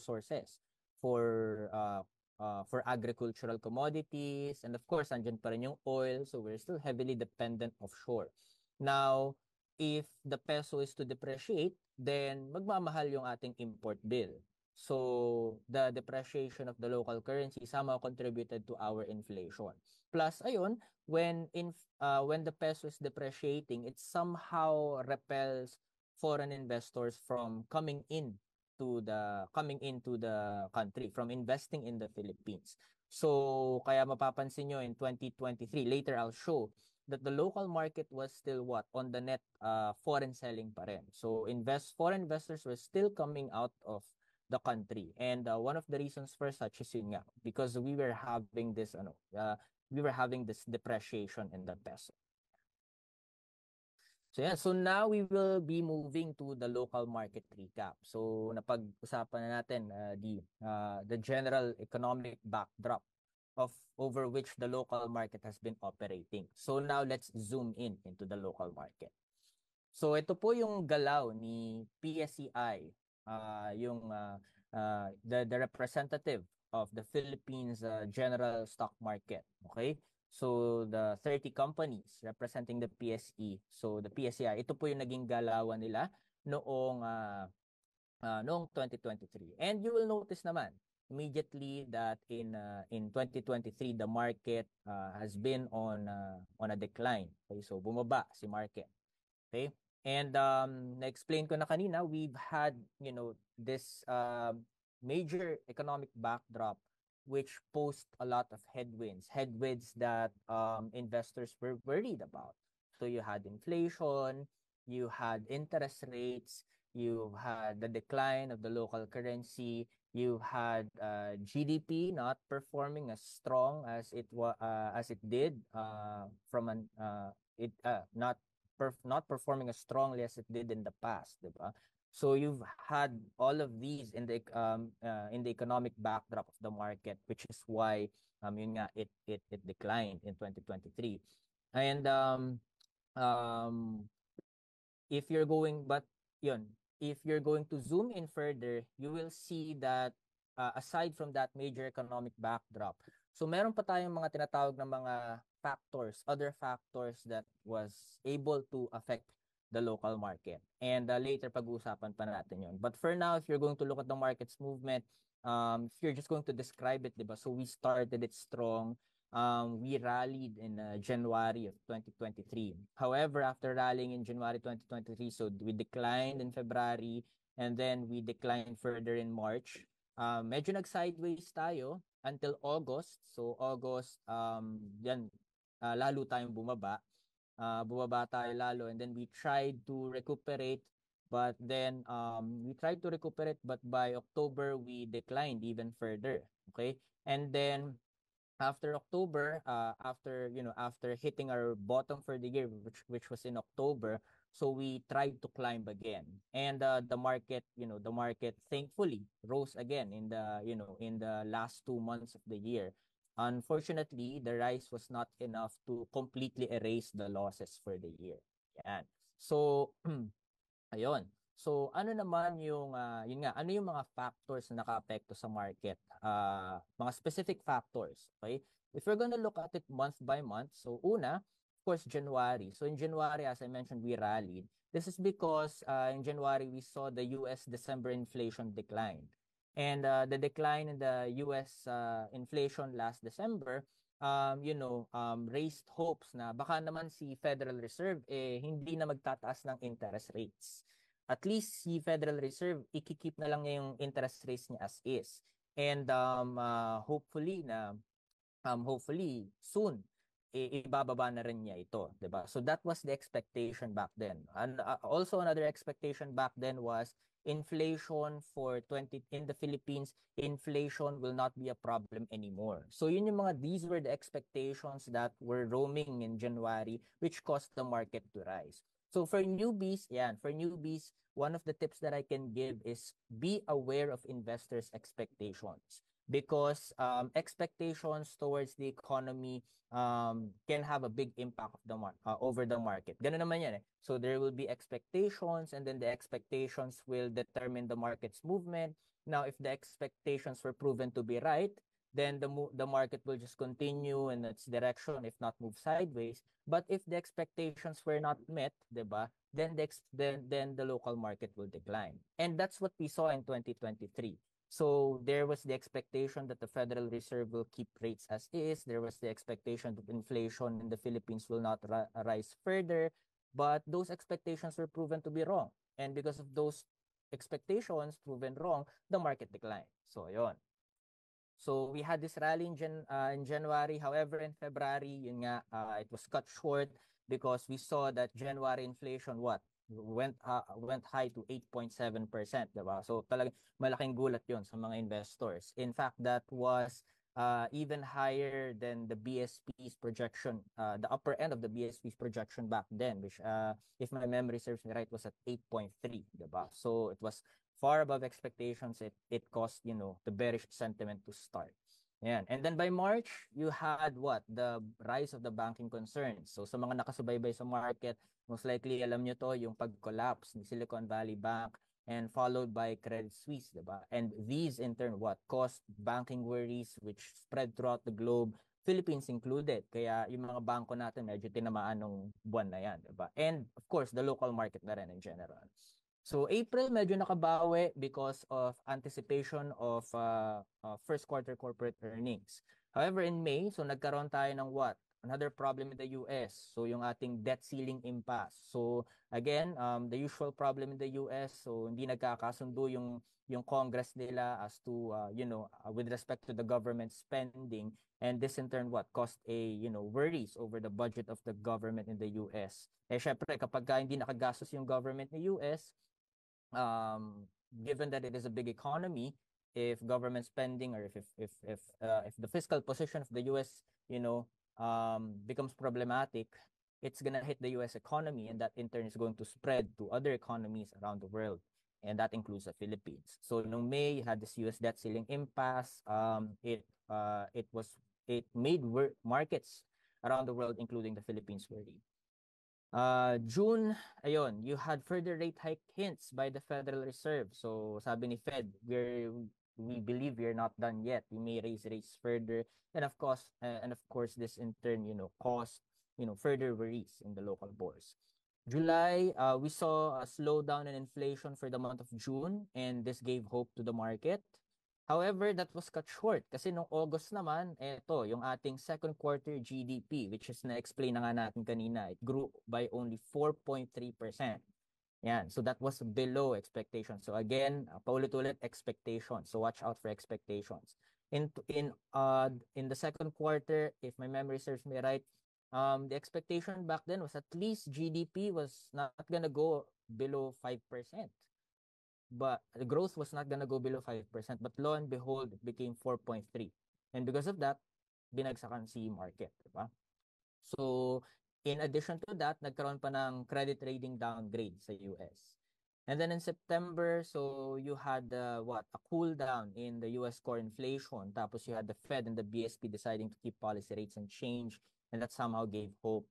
[SPEAKER 5] sources for agricultural commodities, and of course andyan pa rin yung oil, so we're still heavily dependent offshore. Now, if the peso is to depreciate, then magmamahal yung ating import bill. So the depreciation of the local currency somehow contributed to our inflation. Plus ayun, when the peso is depreciating, it somehow repels foreign investors from coming into the country, from investing in the Philippines. So kaya mapapansin nyo in 2023, later I'll show that the local market was still on the net foreign selling pa rin. So foreign investors were still coming out of the country, and one of the reasons for such is yun nga, because we were having this depreciation in the peso. So yeah, so now we will be moving to the local market recap. So napag-usapan na natin the general economic backdrop over which the local market has been operating. So now let's zoom into the local market. So ito po yung galaw ni PSEI, the representative of the Philippines general stock market. Okay? So the 30 companies representing the PSE. So the PSEI, ito po yung naging galawan nila noong 2023. And you will notice naman immediately that in 2023 the market has been on a decline. Okay, so bumaba si market. Okay? And na-explain ko na kanina, we've had, this major economic backdrop which posed a lot of headwinds that investors were worried about. So you had inflation, you had interest rates, you had the decline of the local currency, you had GDP not performing as strong as it did from an not performing as strongly as it did in the past, diba? So you've had all of these in the economic backdrop of the market, which is why yun nga, it declined in 2023. And if you're going to zoom in further, you will see that aside from that major economic backdrop, so meron pa tayong mga tinatawag na mga other factors that was able to affect the local market. And later pag-uusapan pa natin yun. But for now, if you're going to look at the market's movement, if you're just going to describe it, diba? So we started it strong. We rallied in January of 2023. However, after rallying in January 2023, so we declined in February, and then we declined further in March. Medyo nag-sideways tayo until August. So August, lalo tayong bumaba. Bumaba tayo lalo, and then we tried to recuperate, but by October we declined even further. Okay? And then after October, after hitting our bottom for the year, which was in October, so we tried to climb again, and the market thankfully rose again in the last 2 months of the year. Unfortunately, the rise was not enough to completely erase the losses for the year. Yan. So ayun. So ano naman ano yung mga factors na nakaapekto sa market? Mga specific factors, okay? If we're gonna look at it month by month, so una, of course, January. So in January, as I mentioned, we rallied. This is because in January, we saw the US December inflation decline. And the decline in the US inflation last December, raised hopes na baka naman si Federal Reserve hindi na magtataas ng interest rates. At least si Federal Reserve, ikikip na lang niya yung interest rates niya as is. And hopefully soon, ibababa na rin niya ito, diba? So that was the expectation back then. And also another expectation back then was inflation in the Philippines, inflation will not be a problem anymore. So these were the expectations that were roaming in January, which caused the market to rise. So for newbies, one of the tips that I can give is be aware of investors' expectations, because expectations towards the economy can have a big impact over the market. Ganun naman yan eh. So there will be expectations, and then the expectations will determine the market's movement. Now, if the expectations were proven to be right, then the market will just continue in its direction, if not move sideways. But if the expectations were not met, diba, then the local market will decline. And that's what we saw in 2023. So there was the expectation that the Federal Reserve will keep rates as is. There was the expectation that inflation in the Philippines will not rise further. But those expectations were proven to be wrong. And because of those expectations proven wrong, the market declined. So, yon. So we had this rally in January. However, in February, it was cut short because we saw that January inflation went high to 8.7%, diba? So talagang malaking gulat 'yon sa mga investors. In fact, that was even higher than the BSP's projection, the upper end of the BSP's projection back then, which if my memory serves me right, was at 8.3, diba? So it was far above expectations. It caused, the bearish sentiment to start. Ayan. And then by March, you had what? The rise of the banking concerns. So sa mga nakasubaybay sa market, most likely alam nyo to, yung pag-collapse ni Silicon Valley Bank and followed by Credit Suisse, diba? And these in turn what? Caused banking worries which spread throughout the globe, Philippines included. Kaya yung mga bangko natin medyo tinamaan nung buwan na yan, diba? And of course, the local market na rin in general. So April medyo nakabawi because of anticipation of first quarter corporate earnings. However, in May, so nagkaroon tayo ng what? Another problem in the US. So yung ating debt ceiling impasse. So again, the usual problem in the US. So hindi nagkakasundo yung Congress nila as to with respect to the government spending, and this in turn what caused a worries over the budget of the government in the US. Syempre kapag hindi nakagastos yung government ng US, given that it is a big economy, if government spending or if the fiscal position of the US, becomes problematic, it's gonna hit the US economy, and that in turn is going to spread to other economies around the world, and that includes the Philippines. So in May, you had this US debt ceiling impasse. It made markets around the world, including the Philippines, worried. June, ayun, you had further rate hike hints by the Federal Reserve. So sabi ni Fed, we believe we're not done yet. We may raise rates further, and of course, this in turn, caused further worries in the local bourse. July, we saw a slowdown in inflation for the month of June, and this gave hope to the market. However, that was cut short kasi nung August naman, yung ating second quarter GDP, which is na-explain na nga natin kanina, it grew by only 4.3%. Yan. So that was below expectations. So again, paulit-ulit expectations. So watch out for expectations. In the second quarter, if my memory serves me right, the expectation back then was at least GDP was not gonna go below 5%. But the growth was not gonna go below 5%. But lo and behold, it became 4.3. And because of that, binagsakan si market. Diba? So, in addition to that, nagkaroon pa ng credit rating downgrade sa US. And then in September, so you had a cool down in the US core inflation. Tapos you had the Fed and the BSP deciding to keep policy rates unchanged, and that somehow gave hope.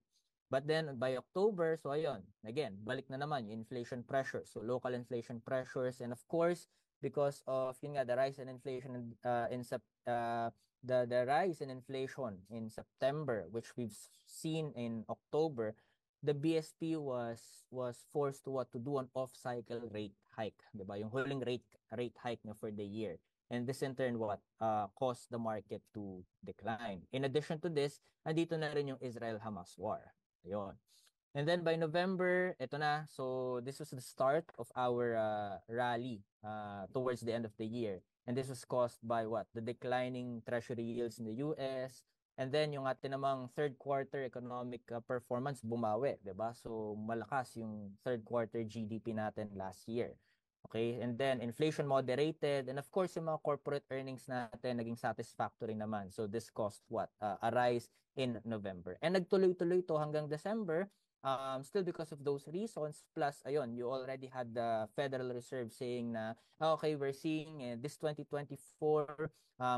[SPEAKER 5] But then by October, so ayun, again, balik na naman yung inflation pressure. So local inflation pressures, and of course, because of the rise in inflation the rise in inflation in September, which we've seen in October, the BSP was forced to do an off-cycle rate hike, diba? Yung huling rate hike na for the year. And this in turn caused the market to decline. In addition to this, andito na rin yung Israel-Hamas war. Ayun. And then by November, ito na. So this was the start of our rally towards the end of the year. And this was caused by the declining treasury yields in the US. And then yung atin namang third quarter economic performance bumawi, 'di ba? So malakas yung third quarter GDP natin last year. Okay? And then inflation moderated, and of course yung mga corporate earnings natin naging satisfactory naman. So this caused a rise in November. And nagtuloy-tuloy to hanggang December, still because of those reasons. Plus, ayun, you already had the Federal Reserve saying na, okay, we're seeing this 2024,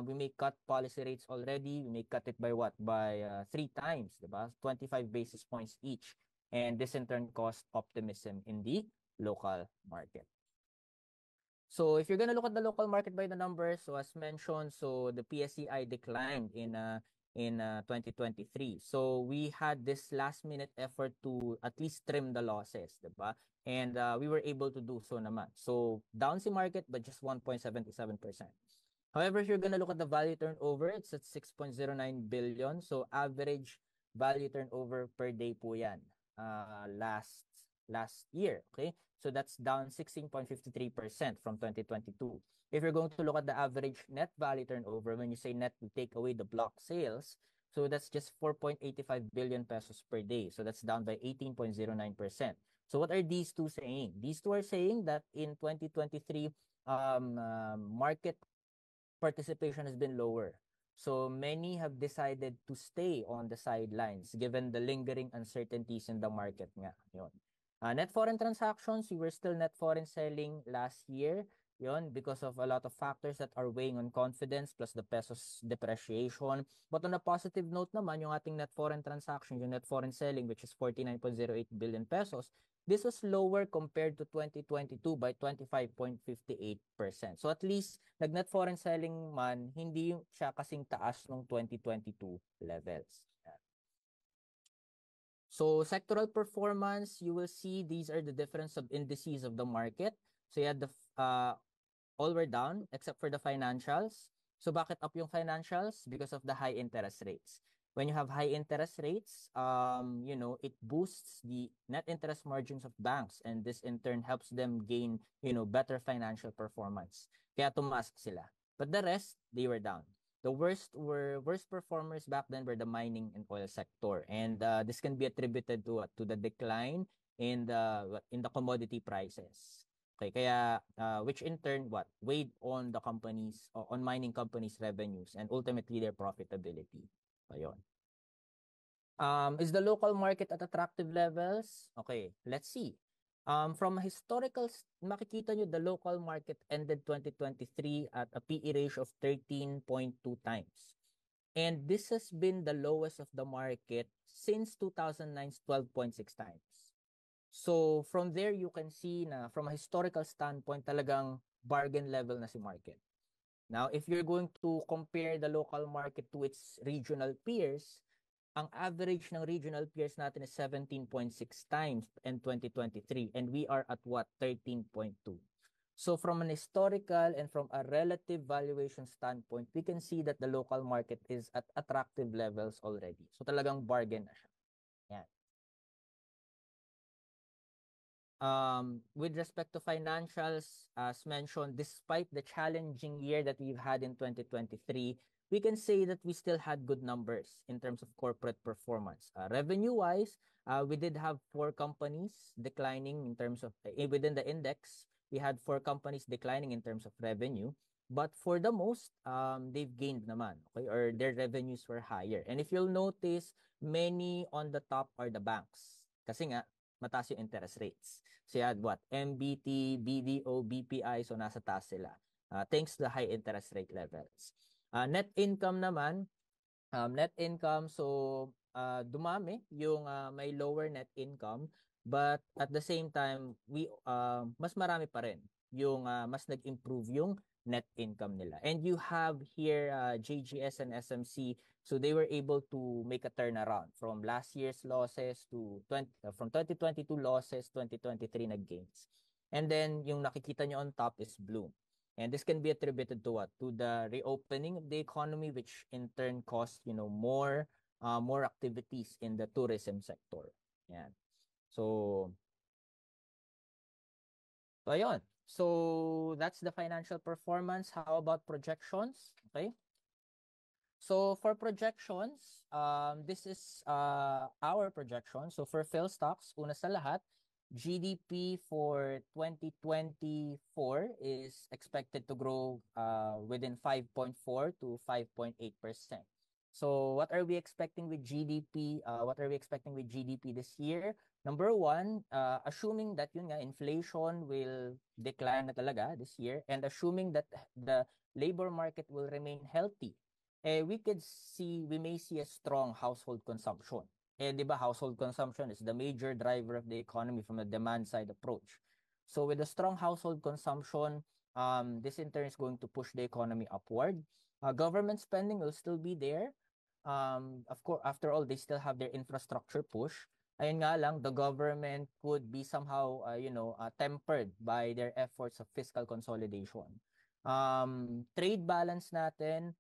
[SPEAKER 5] we may cut policy rates already. We may cut it by 3 times, diba? 25 basis points each. And this in turn caused optimism in the local market. So if you're gonna look at the local market by the numbers, so as mentioned, so the PSEI declined in 2023. So we had this last minute effort to at least trim the losses, diba? And we were able to do so naman. So down si market but just 1.77%. However, if you're gonna look at the value turnover, it's at 6.09 billion. So average value turnover per day po yan last year, okay? So that's down 16.53% from 2022. If you're going to look at the average net value turnover, when you say net, we take away the block sales. So that's just 4.85 billion pesos per day. So that's down by 18.09%. So what are these two saying? These two are saying that in 2023, market participation has been lower. So many have decided to stay on the sidelines given the lingering uncertainties in the market nga. Yun. Net foreign transactions, we were still net foreign selling last year. Yon, because of a lot of factors that are weighing on confidence plus the peso's depreciation. But on a positive note naman, yung ating net foreign transactions, yung net foreign selling, which is 49.08 billion pesos, this was lower compared to 2022 by 25.58%. So at least, nag-net foreign selling man, hindi siya kasing taas nung 2022 levels. So sectoral performance, you will see these are the different sub-indices of the market. So you had the all were down except for the financials. So bakit up yung financials? Because of the high interest rates. When you have high interest rates, it boosts the net interest margins of banks, and this in turn helps them gain, better financial performance. Kaya tumaas sila. But the rest, they were down. The worst performers back then were the mining and oil sector, and this can be attributed to the decline in the commodity prices. Okay, kaya which in turn weighed on the companies on mining companies' revenues and ultimately their profitability. Ayun. Is the local market at attractive levels? Okay, let's see. From a historical, makikita nyo the local market ended 2023 at a PE ratio of 13.2 times. And this has been the lowest of the market since 2009's 12.6 times. So from there, you can see na from a historical standpoint, talagang bargain level na si market. Now, if you're going to compare the local market to its regional peers, ang average ng regional peers natin is 17.6 times in 2023, and we are at 13.2. So from an historical and from a relative valuation standpoint, we can see that the local market is at attractive levels already. So talagang bargain na siya. Yan. With respect to financials, as mentioned, despite the challenging year that we've had in 2023, we can say that we still had good numbers in terms of corporate performance. Revenue-wise, we did have 4 companies declining in terms of, within the index, we had 4 companies declining in terms of revenue. But for the most, they've gained naman, okay? Or their revenues were higher. And if you'll notice, many on the top are the banks. Kasi nga, mataas yung interest rates. So you had MBT, BDO, BPI, so nasa taas sila. Thanks to the high interest rate levels. Net income naman, so dumami yung may lower net income, but at the same time, mas marami pa rin yung mas nag-improve yung net income nila. And you have here JGS and SMC, so they were able to make a turnaround from last year's losses to from 2022 losses, 2023 nag-gains. And then yung nakikita nyo on top is Bloom. And this can be attributed to what? To the reopening of the economy, which in turn caused, more activities in the tourism sector. Yan. So ayun. So that's the financial performance. How about projections? Okay. So for projections, this is our projection. So for PhilStocks, una sa lahat, GDP for 2024 is expected to grow within 5.4 to 5.8%. So what are we expecting with GDP? What are we expecting with GDP this year? Number one, assuming that yun nga, inflation will decline na talaga this year, and assuming that the labor market will remain healthy, we may see a strong household consumption. Di ba, household consumption is the major driver of the economy from a demand side approach. So with a strong household consumption, this in turn is going to push the economy upward. Government spending will still be there. Of course, after all, they still have their infrastructure push. Ayun nga lang, the government could be somehow, tempered by their efforts of fiscal consolidation. Trade balance natin,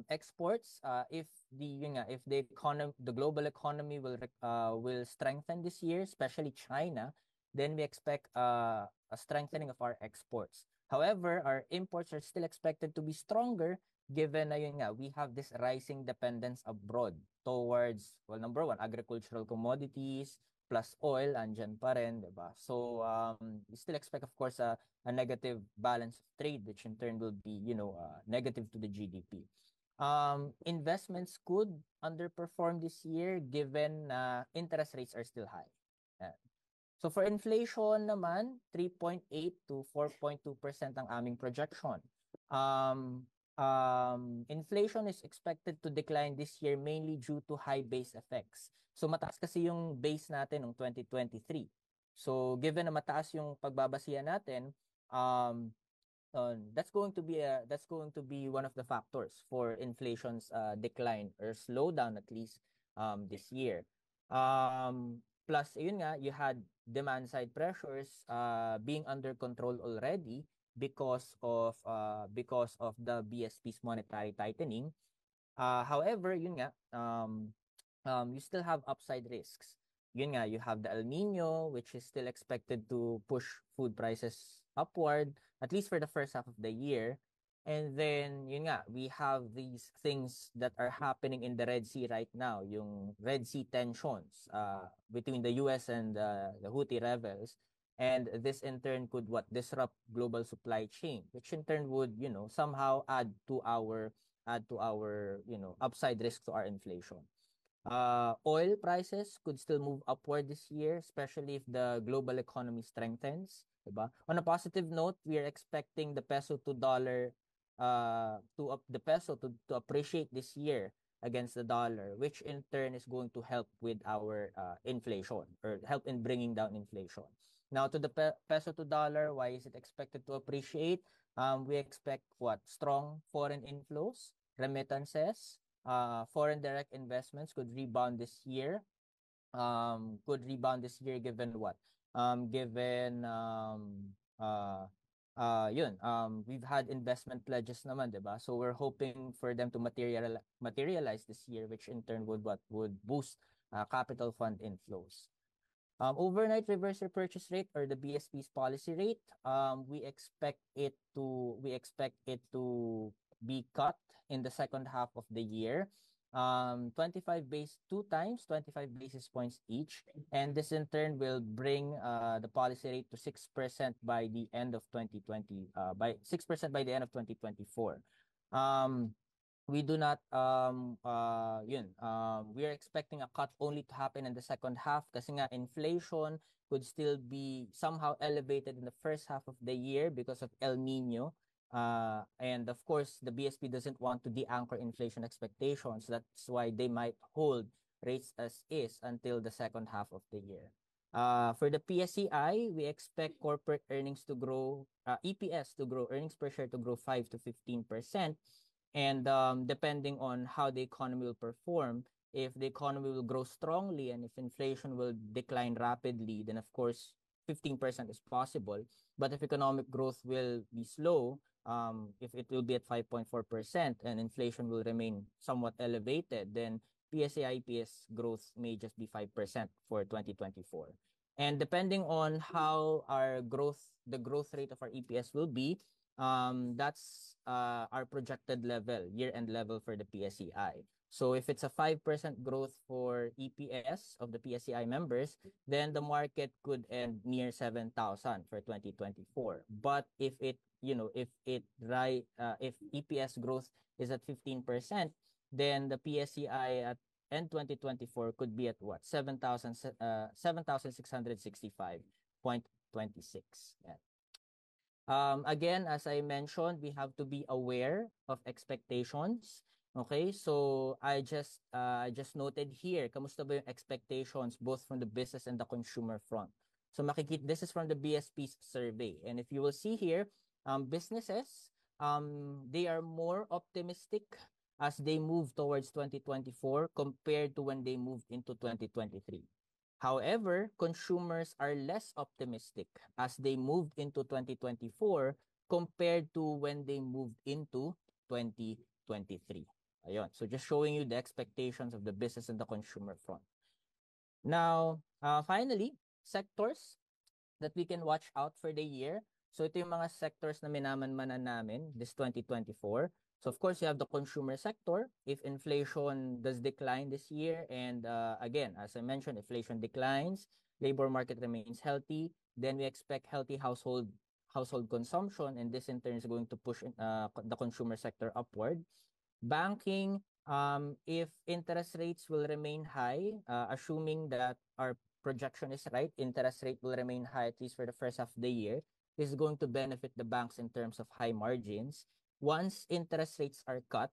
[SPEAKER 5] exports, if the global economy will strengthen this year, especially China, then we expect a strengthening of our exports. However, our imports are still expected to be stronger, given na we have this rising dependence abroad towards, well, number one, agricultural commodities plus oil, andyan pa rin, diba? So we still expect, of course, a negative balance of trade, which in turn will be, negative to the GDP. Investments could underperform this year given interest rates are still high. So for inflation naman, 3.8 to 4.2% ang aming projection. Inflation is expected to decline this year mainly due to high base effects. So mataas kasi yung base natin ng 2023. So given na mataas yung pagbabasihan natin, that's going to be one of the factors for inflation's decline or slowdown at least this year. Plus, yun nga, you had demand side pressures being under control already because of the BSP's monetary tightening. However, yun nga, you still have upside risks. Yun nga, you have the El Nino, which is still expected to push food prices upward, at least for the first half of the year. And then, yun nga, we have these things that are happening in the Red Sea right now, yung Red Sea tensions between the US and the Houthi rebels. And this in turn could disrupt global supply chain, which in turn would, somehow add to our, upside risk to our inflation. Oil prices could still move upward this year, especially if the global economy strengthens. Diba? On a positive note, we are expecting the peso to dollar to appreciate this year against the dollar, which in turn is going to help with our inflation or help in bringing down inflation. Now to the peso to dollar, why is it expected to appreciate? We expect strong foreign inflows, remittances, foreign direct investments could rebound this year. Given what? We've had investment pledges naman, diba? So we're hoping for them to materialize this year, which in turn would boost capital fund inflows. Overnight reverse repurchase rate, or the BSP's policy rate, we expect it to be cut in the second half of the year. 25 basis points each, and this in turn will bring the policy rate to 6% by the end of 2020 by 6% by the end of 2024. We do not we are expecting a cut only to happen in the second half kasi nga inflation could still be somehow elevated in the first half of the year because of El Nino. And of course, the BSP doesn't want to de-anchor inflation expectations. That's why they might hold rates as is until the second half of the year. For the PSEI, we expect corporate earnings to grow, EPS to grow, earnings per share to grow 5 to 15%. And depending on how the economy will perform, if the economy will grow strongly and if inflation will decline rapidly, then of course 15% is possible. But if economic growth will be slow, if it will be at 5.4% and inflation will remain somewhat elevated, then PSEI EPS growth may just be 5% for 2024. And depending on how the growth rate of our EPS will be, that's our projected level, year-end level for the PSEI. So if it's a 5% growth for EPS of the PSEI members, then the market could end near 7,000 for 2024. But if EPS growth is at 15%, then the PSEI at end 2024 could be at 7,665.26. Yeah. Again, as I mentioned, we have to be aware of expectations. Okay, so I just noted here, kamusta ba yung expectations both from the business and the consumer front? So this is from the BSP's survey. And if you will see here, businesses, they are more optimistic as they move towards 2024 compared to when they moved into 2023. However, consumers are less optimistic as they moved into 2024 compared to when they moved into 2023. Ayun. So just showing you the expectations of the business and the consumer front. Now, finally, sectors that we can watch out for the year. So ito yung mga sectors na minamanmanan namin this 2024. So of course, you have the consumer sector. If inflation does decline this year, and again, as I mentioned, inflation declines, labor market remains healthy, then we expect healthy household consumption, and this in turn is going to push the consumer sector upward. Banking, if interest rates will remain high, assuming that our projection is right, interest rate will remain high at least for the first half of the year. This is going to benefit the banks in terms of high margins. Once interest rates are cut,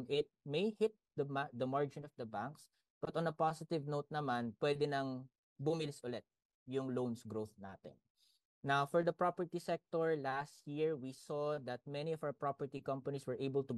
[SPEAKER 5] it may hit the margin of the banks. But on a positive note naman, pwede nang bumilis ulit yung loans growth natin. Now, for the property sector, last year we saw that many of our property companies were able to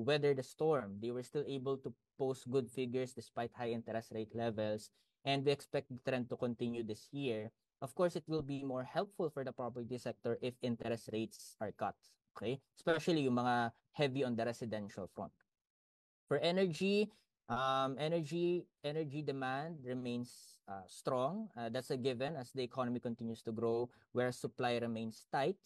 [SPEAKER 5] weather the storm. They were still able to post good figures despite high interest rate levels, and we expect the trend to continue this year. Of course, it will be more helpful for the property sector if interest rates are cut. Okay? Especially yung mga heavy on the residential front. For energy, energy demand remains strong. That's a given as the economy continues to grow, where supply remains tight.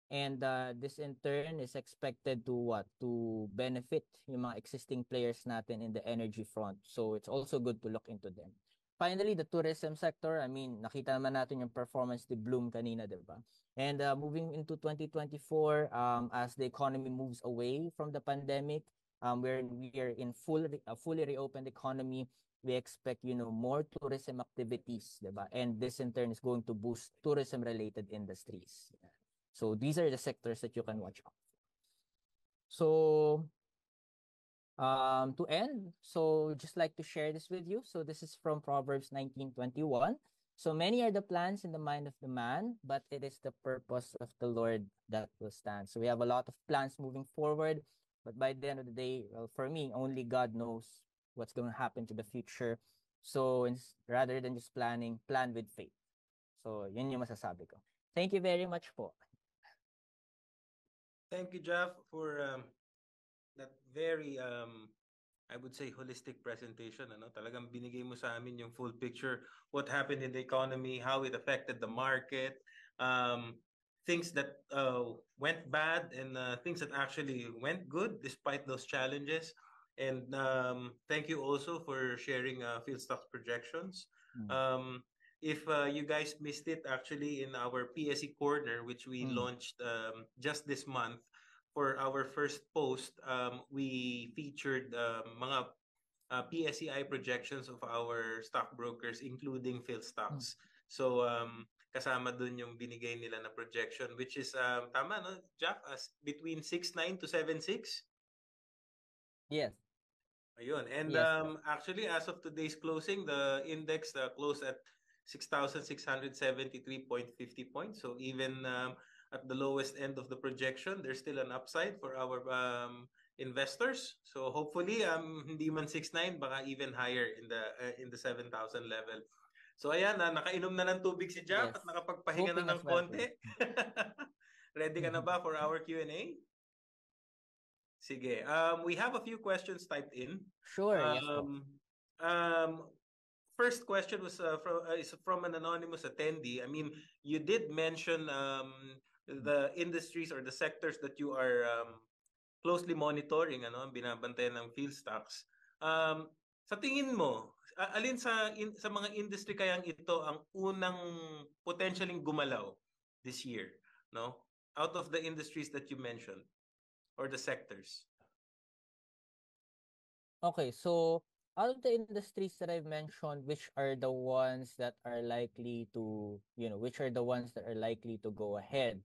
[SPEAKER 5] And this in turn is expected to benefit yung mga existing players natin in the energy front. So it's also good to look into them. Finally, the tourism sector, I mean, nakita naman natin yung performance ni Bloom kanina, di ba? And moving into 2024, as the economy moves away from the pandemic, where we are in a fully reopened economy, we expect, more tourism activities, di ba? And this in turn is going to boost tourism-related industries. So these are the sectors that you can watch out for. So to end, so just like to share this with you. So this is from Proverbs 19:21. So many are the plans in the mind of the man, but it is the purpose of the Lord that will stand. So we have a lot of plans moving forward, but by the end of the day, well, for me, only God knows what's going to happen to the future. So rather than just planning, plan with faith. So yun yung masasabi ko. Thank you very much po.
[SPEAKER 4] Thank you, Jeff, for that very, I would say, holistic presentation. Talagang binigay mo sa amin yung full picture, what happened in the economy, how it affected the market, things that went bad, and things that actually went good despite those challenges. And thank you also for sharing Philstock's projections. If you guys missed it, actually, in our PSE Corner, which we launched just this month, for our first post, we featured mga PSEI projections of our stockbrokers, including Philstocks. So, kasama dun yung binigay nila na projection, which is, tama, no, Jack? Between 6.9 to 7.6?
[SPEAKER 5] Yes.
[SPEAKER 4] Ayun. And
[SPEAKER 5] yes.
[SPEAKER 4] Actually, as of today's closing, the index closed at 6,673.50 points. So even at the lowest end of the projection, there's still an upside for our investors. So hopefully, hindi man 6.9, baka even higher in the 7,000 level. So ayan, nakainom na ng tubig si Jack at nakapagpahinga na ng konti. Ready ka na ba for our Q&A? Sige. We have a few questions typed in.
[SPEAKER 5] Sure, yes po.
[SPEAKER 4] First question was is from an anonymous attendee. I mean, you did mention the industries or the sectors that you are closely monitoring, binabantayan ng Philstocks. Sa tingin mo, alin sa mga industry kayang ito ang unang potentially gumalaw this year, no? Out of the industries that you mentioned or the sectors.
[SPEAKER 5] Okay, so out of the industries that I've mentioned, which are the ones that are likely to, which are the ones that are likely to go ahead?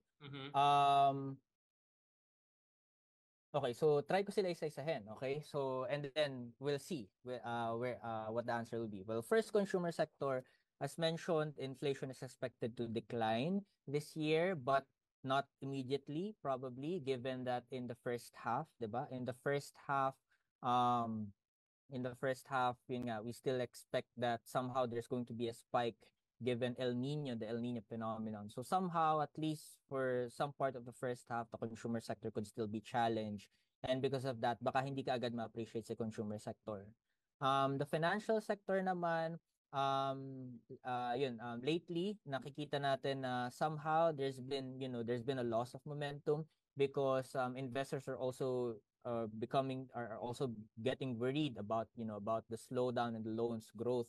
[SPEAKER 5] Okay, so try ko sila isa-isahin, okay? So, and then we'll see what the answer will be. Well, first, consumer sector, as mentioned, inflation is expected to decline this year, but not immediately, probably, given that in the first half, diba? In the first half, yun nga, we still expect that somehow there's going to be a spike given the El Nino phenomenon. So somehow, at least for some part of the first half, the consumer sector could still be challenged. And because of that, baka hindi ka agad ma-appreciate sa consumer sector. The financial sector naman, lately, nakikita natin na somehow there's been a loss of momentum because investors are also getting worried about the slowdown in the loans growth.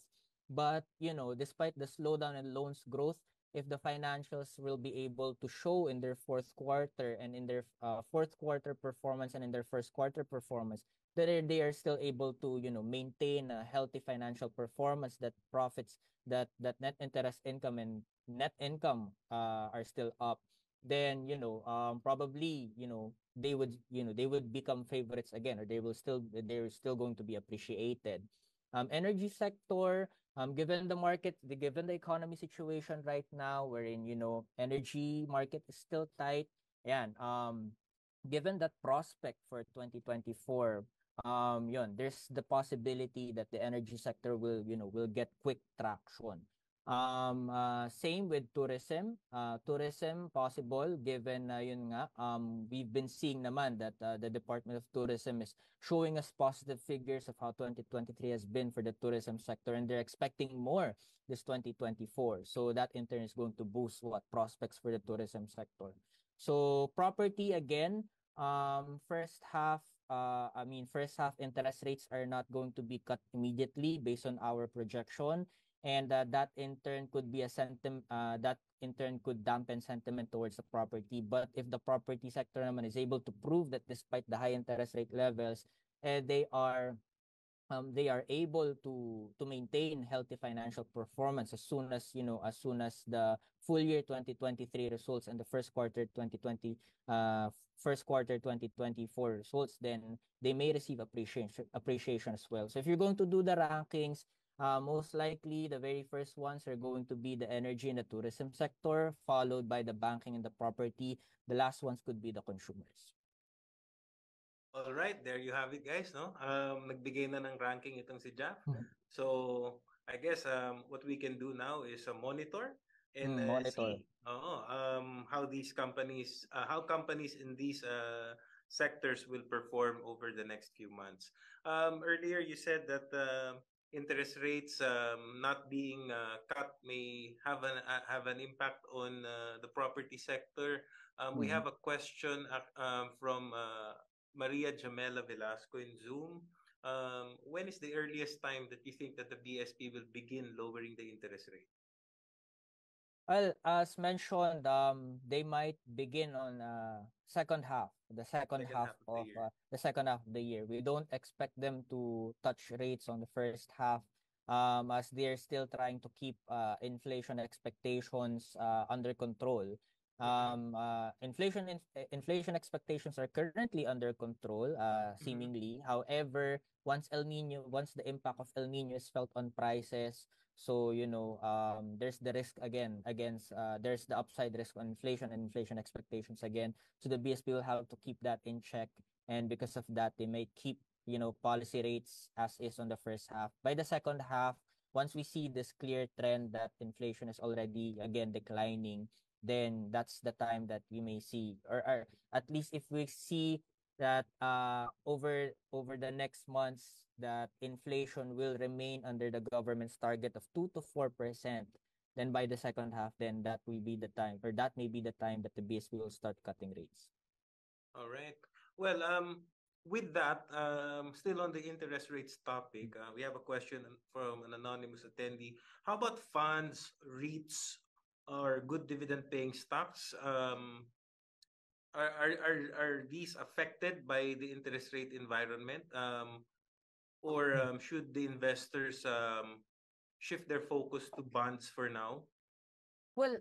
[SPEAKER 5] But despite the slowdown in loans growth, if the financials will be able to show in their fourth quarter and in their fourth quarter performance and in their first quarter performance that they are still able to, you know, maintain a healthy financial performance, that profits, that net interest income and net income are still up, then, you know, probably, you know, they would, you know, they would become favorites again, or they're still going to be appreciated. Energy sector, given the market, given the economy situation right now, wherein, you know, energy market is still tight, and given that prospect for 2024, yun, there's the possibility that the energy sector will, you know, will get quick traction. Same with tourism. Tourism possible given yun nga, we've been seeing naman that the Department of Tourism is showing us positive figures of how 2023 has been for the tourism sector, and they're expecting more this 2024. So that in turn is going to boost what prospects for the tourism sector. So property again, first half interest rates are not going to be cut immediately based on our projection, and that in turn could be a that in turn could dampen sentiment towards the property. But if the property sector naman is able to prove that despite the high interest rate levels, they are able to maintain healthy financial performance as soon as, you know, as soon as the full year 2023 results and the first quarter 2024 results, then they may receive appreciation as well. So if you're going to do the rankings, most likely the very first ones are going to be the energy and the tourism sector, followed by the banking and the property. The last ones could be the consumers.
[SPEAKER 4] All right, there you have it, guys, no? Nagbigay na ng ranking itong si Jack.
[SPEAKER 5] Mhm.
[SPEAKER 4] So, I guess what we can do now is monitor and
[SPEAKER 5] Monitor.
[SPEAKER 4] see how companies in these sectors will perform over the next few months. Earlier, you said that interest rates not being cut may have an impact on the property sector. We have a question from Maria Jamela Velasco in Zoom. When is the earliest time that you think that the BSP will begin lowering the interest rate?
[SPEAKER 5] Well, as mentioned, they might begin on second half, the second
[SPEAKER 4] Second
[SPEAKER 5] half
[SPEAKER 4] half of the
[SPEAKER 5] of
[SPEAKER 4] year.
[SPEAKER 5] the second half of the year. We don't expect them to touch rates on the first half, as they're still trying to keep inflation expectations under control. Inflation expectations are currently under control, seemingly. However, once the impact of El Nino is felt on prices, so, you know, there's the risk again against there's the upside risk on inflation and inflation expectations again. So the BSP will have to keep that in check, and because of that, they may keep, you know, policy rates as is on the first half. By the second half, once we see this clear trend that inflation is already again declining, then that's the time that we may see, or at least if we see that over the next months that inflation will remain under the government's target of 2 to 4%, then by the second half, then that will be the time, or that may be the time that the BSP will start cutting rates.
[SPEAKER 4] All right. Well, with that, still on the interest rates topic, we have a question from an anonymous attendee. How about funds, REITs, or good dividend paying stocks? Are these affected by the interest rate environment? Or should the investors shift their focus to bonds for now?
[SPEAKER 5] Well,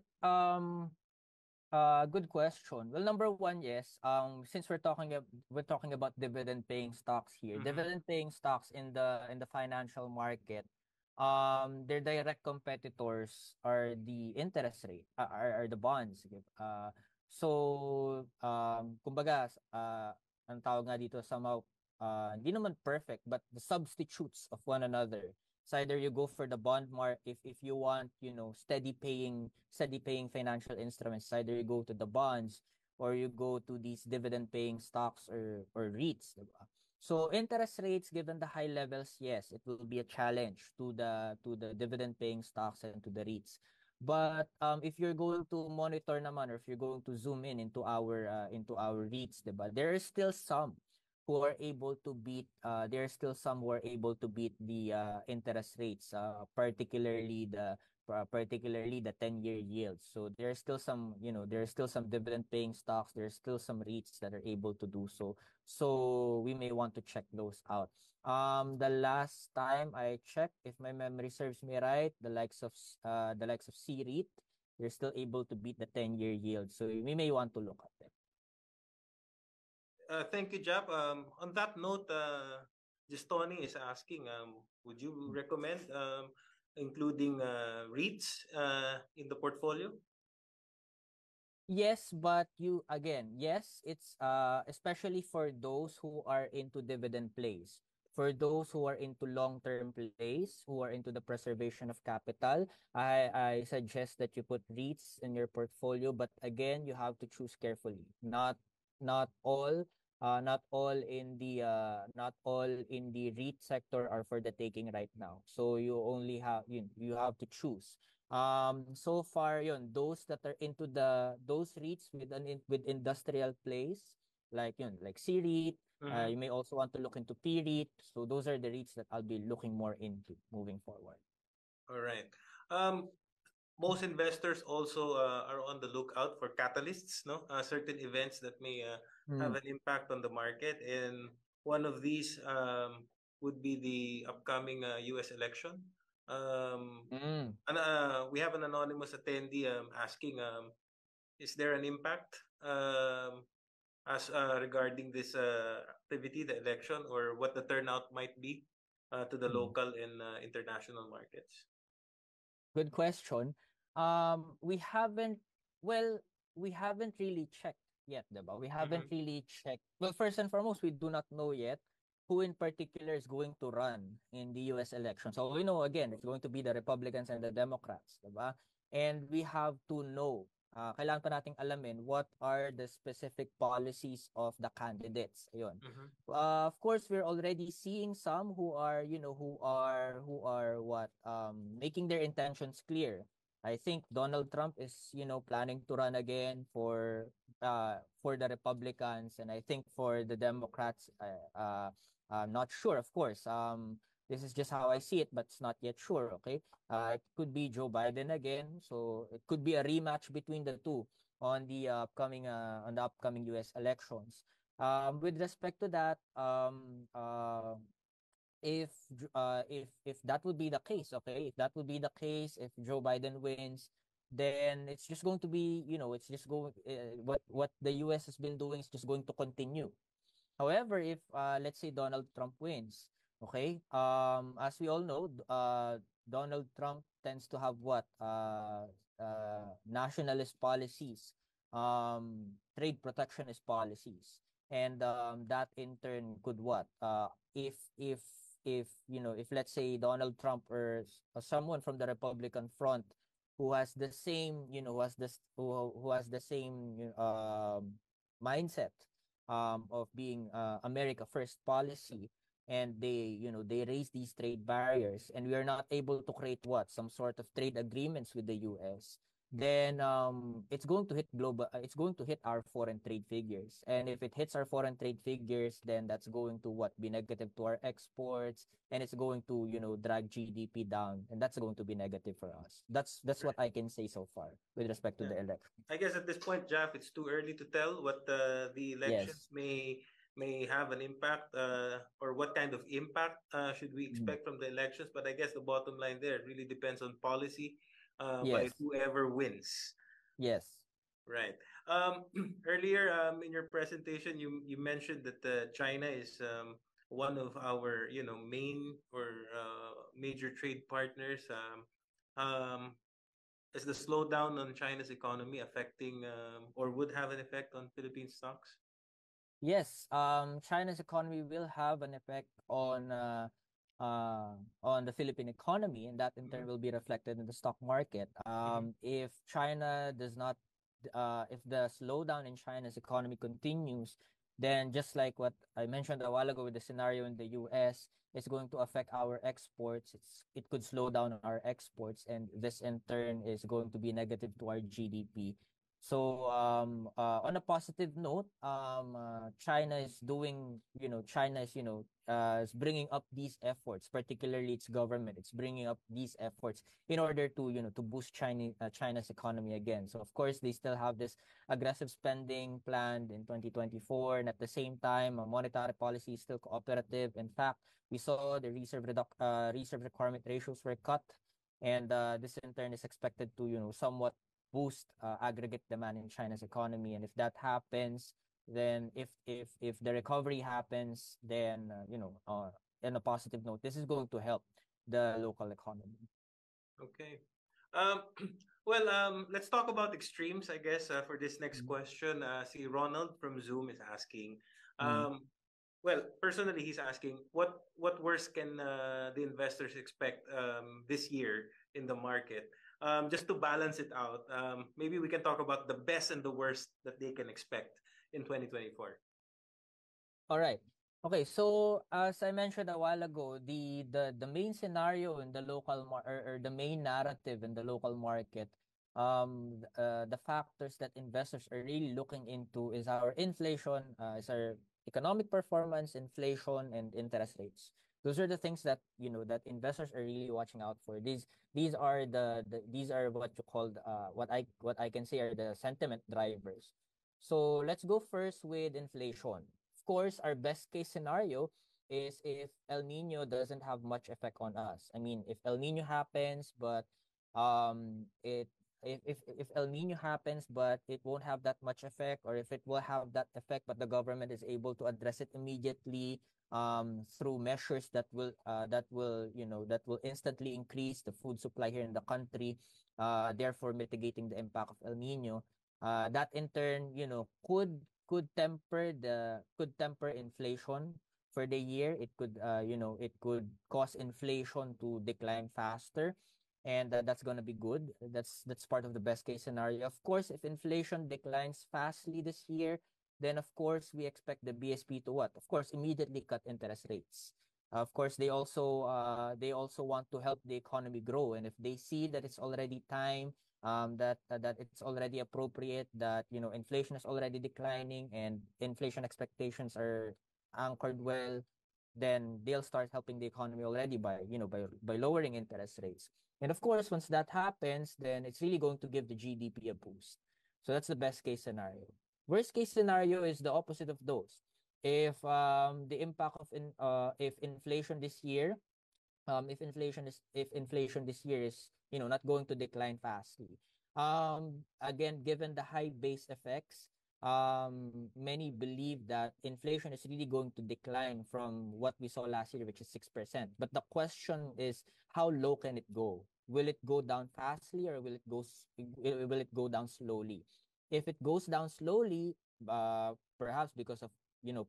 [SPEAKER 5] good question. Well, number one, yes. Since we're talking about dividend paying stocks here, dividend paying stocks in the financial market, their direct competitors are the interest rate, are the bonds. So kumbaga, ang tawag nga dito somehow, hindi naman perfect, but the substitutes of one another. So either you go for the bond market if you want, you know, steady paying financial instruments. Either you go to the bonds or you go to these dividend paying stocks or REITs, diba? So interest rates, given the high levels, yes, it will be a challenge to the dividend paying stocks and to the REITs. But if you're going to monitor naman, or if you're going to zoom in into our REITs, diba, there is still some who are able to beat there are still some who are able to beat the interest rates, particularly the 10-year yields. So there's still some, there's still some dividend paying stocks, there's still some REITs that are able to do so. So we may want to check those out. The last time I checked, if my memory serves me right, the likes of C-REIT, they're still able to beat the 10-year yield. So we may want to look at them.
[SPEAKER 4] Thank you, Jap. On that note, Tony is asking, would you recommend including REITs in the portfolio?
[SPEAKER 5] Yes, but yes, it's especially for those who are into dividend plays. For those who are into long-term plays, who are into the preservation of capital, I suggest that you put REITs in your portfolio, but again, you have to choose carefully. Not all not all in the REIT sector are for the taking right now. So you have to choose. So far those that are into those REITs with industrial plays, like C-REIT, you may also want to look into P-REIT. So those are the REITs that I'll be looking more into moving forward.
[SPEAKER 4] All right. Most investors also are on the lookout for catalysts, no? Certain events that may have an impact on the market, and one of these would be the upcoming U.S. election. We have an anonymous attendee asking, is there an impact as regarding this activity, the election, or what the turnout might be to the local and international markets?
[SPEAKER 5] Good question. We haven't really checked yet, diba? We haven't really checked. Well, first and foremost, we do not know yet who in particular is going to run in the US election. So we know, again, it's going to be the Republicans and the Democrats, diba? And we have to know, kailangan pa nating alamin what are the specific policies of the candidates. Ayun. Of course, we're already seeing some who are making their intentions clear. I think Donald Trump is, planning to run again for the Republicans, and I think for the Democrats, I'm not sure, of course. This is just how I see it, but it's not yet sure, okay? It could be Joe Biden again, so it could be a rematch between the two on the upcoming US elections. With respect to that, if that would be the case, okay, if that would be the case, if Joe Biden wins, then it's just going to be, it's just going what the US has been doing is just going to continue. However, if let's say Donald Trump wins, okay, as we all know, Donald Trump tends to have nationalist policies, trade protectionist policies, and that in turn could if let's say Donald Trump or someone from the Republican front who has the same who has the same mindset of being America first policy, and they raise these trade barriers, and we are not able to create some sort of trade agreements with the US, then it's going to hit our foreign trade figures. And if it hits our foreign trade figures, then that's going to be negative to our exports, and it's going to drag GDP down, and that's going to be negative for us. That's what I can say so far with respect to the election.
[SPEAKER 4] I guess at this point, Jeff, it's too early to tell what the elections may have an impact, or what kind of impact should we expect from the elections. But I guess the bottom line there really depends on policy by whoever wins.
[SPEAKER 5] Yes.
[SPEAKER 4] Right. Earlier in your presentation, you mentioned that China is one of our main or major trade partners. Is the slowdown on China's economy affecting or would have an effect on Philippine stocks?
[SPEAKER 5] Yes. China's economy will have an effect on the Philippine economy, and that in turn will be reflected in the stock market. If China does not, if the slowdown in China's economy continues, then just like what I mentioned a while ago with the scenario in the US, it's going to affect our exports. It could slow down our exports, and this in turn is going to be negative to our GDP. So on a positive note, China is doing, China is, is bringing up these efforts, particularly its government. It's bringing up these efforts in order to, to boost China's economy again. So of course, they still have this aggressive spending planned in 2024, and at the same time, monetary policy is still cooperative. In fact, we saw the reserve requirement ratios were cut, and this in turn is expected to, somewhat boost aggregate demand in China's economy. And if that happens, then if the recovery happens, then in a positive note, this is going to help the local economy.
[SPEAKER 4] Okay. Let's talk about extremes, I guess, for this next question. See, Ronald from Zoom is asking. Personally, he's asking what worse can the investors expect this year in the market? Just to balance it out, maybe we can talk about the best and the worst that they can expect in 2024.
[SPEAKER 5] All right. Okay, so as I mentioned a while ago, the main scenario in the or the main narrative in the local market, the factors that investors are really looking into is our inflation, is our economic performance, inflation, and interest rates. Those are the things that that investors are really watching out for. These are these are what you call what I can say are the sentiment drivers. So let's go first with inflation. Of course, our best case scenario is if El Nino doesn't have much effect on us. I mean, if El Nino happens, but it if El Nino happens, but it won't have that much effect, or if it will have that effect, but the government is able to address it immediately through measures that will instantly increase the food supply here in the country, therefore mitigating the impact of El Nino. That in turn, could temper inflation for the year. It could it could cause inflation to decline faster, and that's going to be good. That's part of the best case scenario. Of course, if inflation declines fastly this year, then of course we expect the BSP to what? Of course, immediately cut interest rates. Of course, they also want to help the economy grow, and if they see that it's already time, that it's already appropriate, that inflation is already declining and inflation expectations are anchored well, then they'll start helping the economy already by by lowering interest rates. And of course, once that happens, then it's really going to give the GDP a boost. So that's the best case scenario. Worst case scenario is the opposite of those. If the impact of if inflation this year, if inflation this year is not going to decline fastly, again, given the high base effects, many believe that inflation is really going to decline from what we saw last year, which is 6%. But the question is, how low can it go? Will it go down fastly, or will it go down slowly? If it goes down slowly, perhaps because of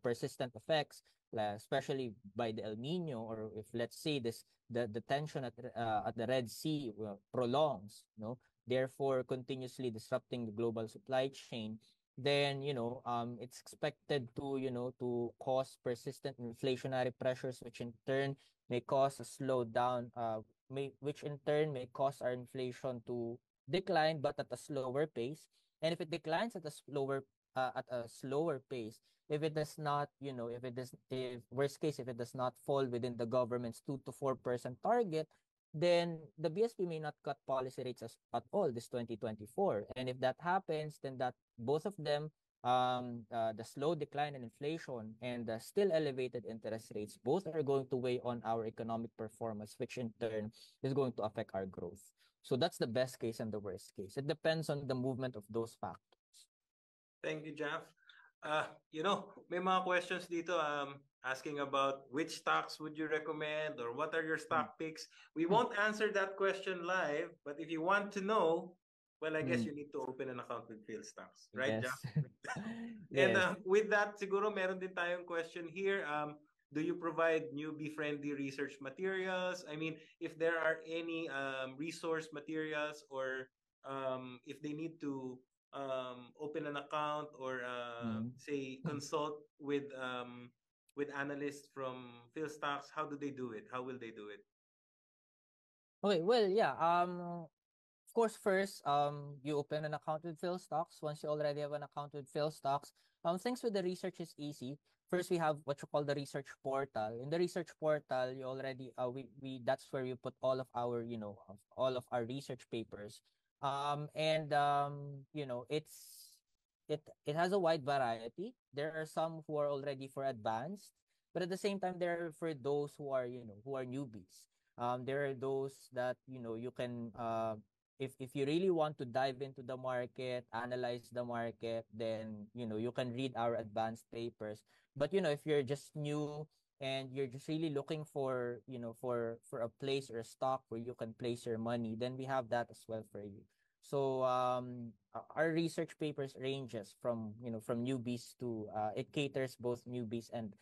[SPEAKER 5] persistent effects, especially by the El Nino, or if let's say the tension at the Red Sea prolongs, therefore continuously disrupting the global supply chain, then it's expected to to cause persistent inflationary pressures, which in turn may cause a slowdown, which in turn may cause our inflation to decline, but at a slower pace. And if it declines at a slower pace, if it does not, if worst case, if it does not fall within the government's 2 to 4% target, then the BSP may not cut policy rates at all this 2024. And if that happens, then that both of them, the slow decline in inflation and the still elevated interest rates, both are going to weigh on our economic performance, which in turn is going to affect our growth. So that's the best case and the worst case. It depends on the movement of those factors.
[SPEAKER 4] Thank you, Jeff. May mga questions dito asking about which stocks would you recommend, or what are your stock picks. We won't answer that question live, but if you want to know, well, I guess you need to open an account with PhilStocks, right,
[SPEAKER 5] Yes.
[SPEAKER 4] Jeff?
[SPEAKER 5] Yes.
[SPEAKER 4] And with that, siguro meron din tayong question here. Do you provide newbie-friendly research materials? I mean, if there are any resource materials, or if they need to open an account, or say consult with analysts from PhilStocks, how do they do it? How will they do it?
[SPEAKER 5] Okay, well, yeah. Of course, first, you open an account with PhilStocks. Once you already have an account with PhilStocks, things with the research is easy. First, we have what you call the research portal. In the research portal, you already we that's where you put all of our all of our research papers. And it has a wide variety. There are some who are already for advanced, but at the same time, there are for those who are who are newbies. There are those that you can if you really want to dive into the market, analyze the market, then you can read our advanced papers. But if you're just new and you're just really looking for for a place or a stock where you can place your money, then we have that as well for you. So our research papers ranges from from newbies to it caters both newbies and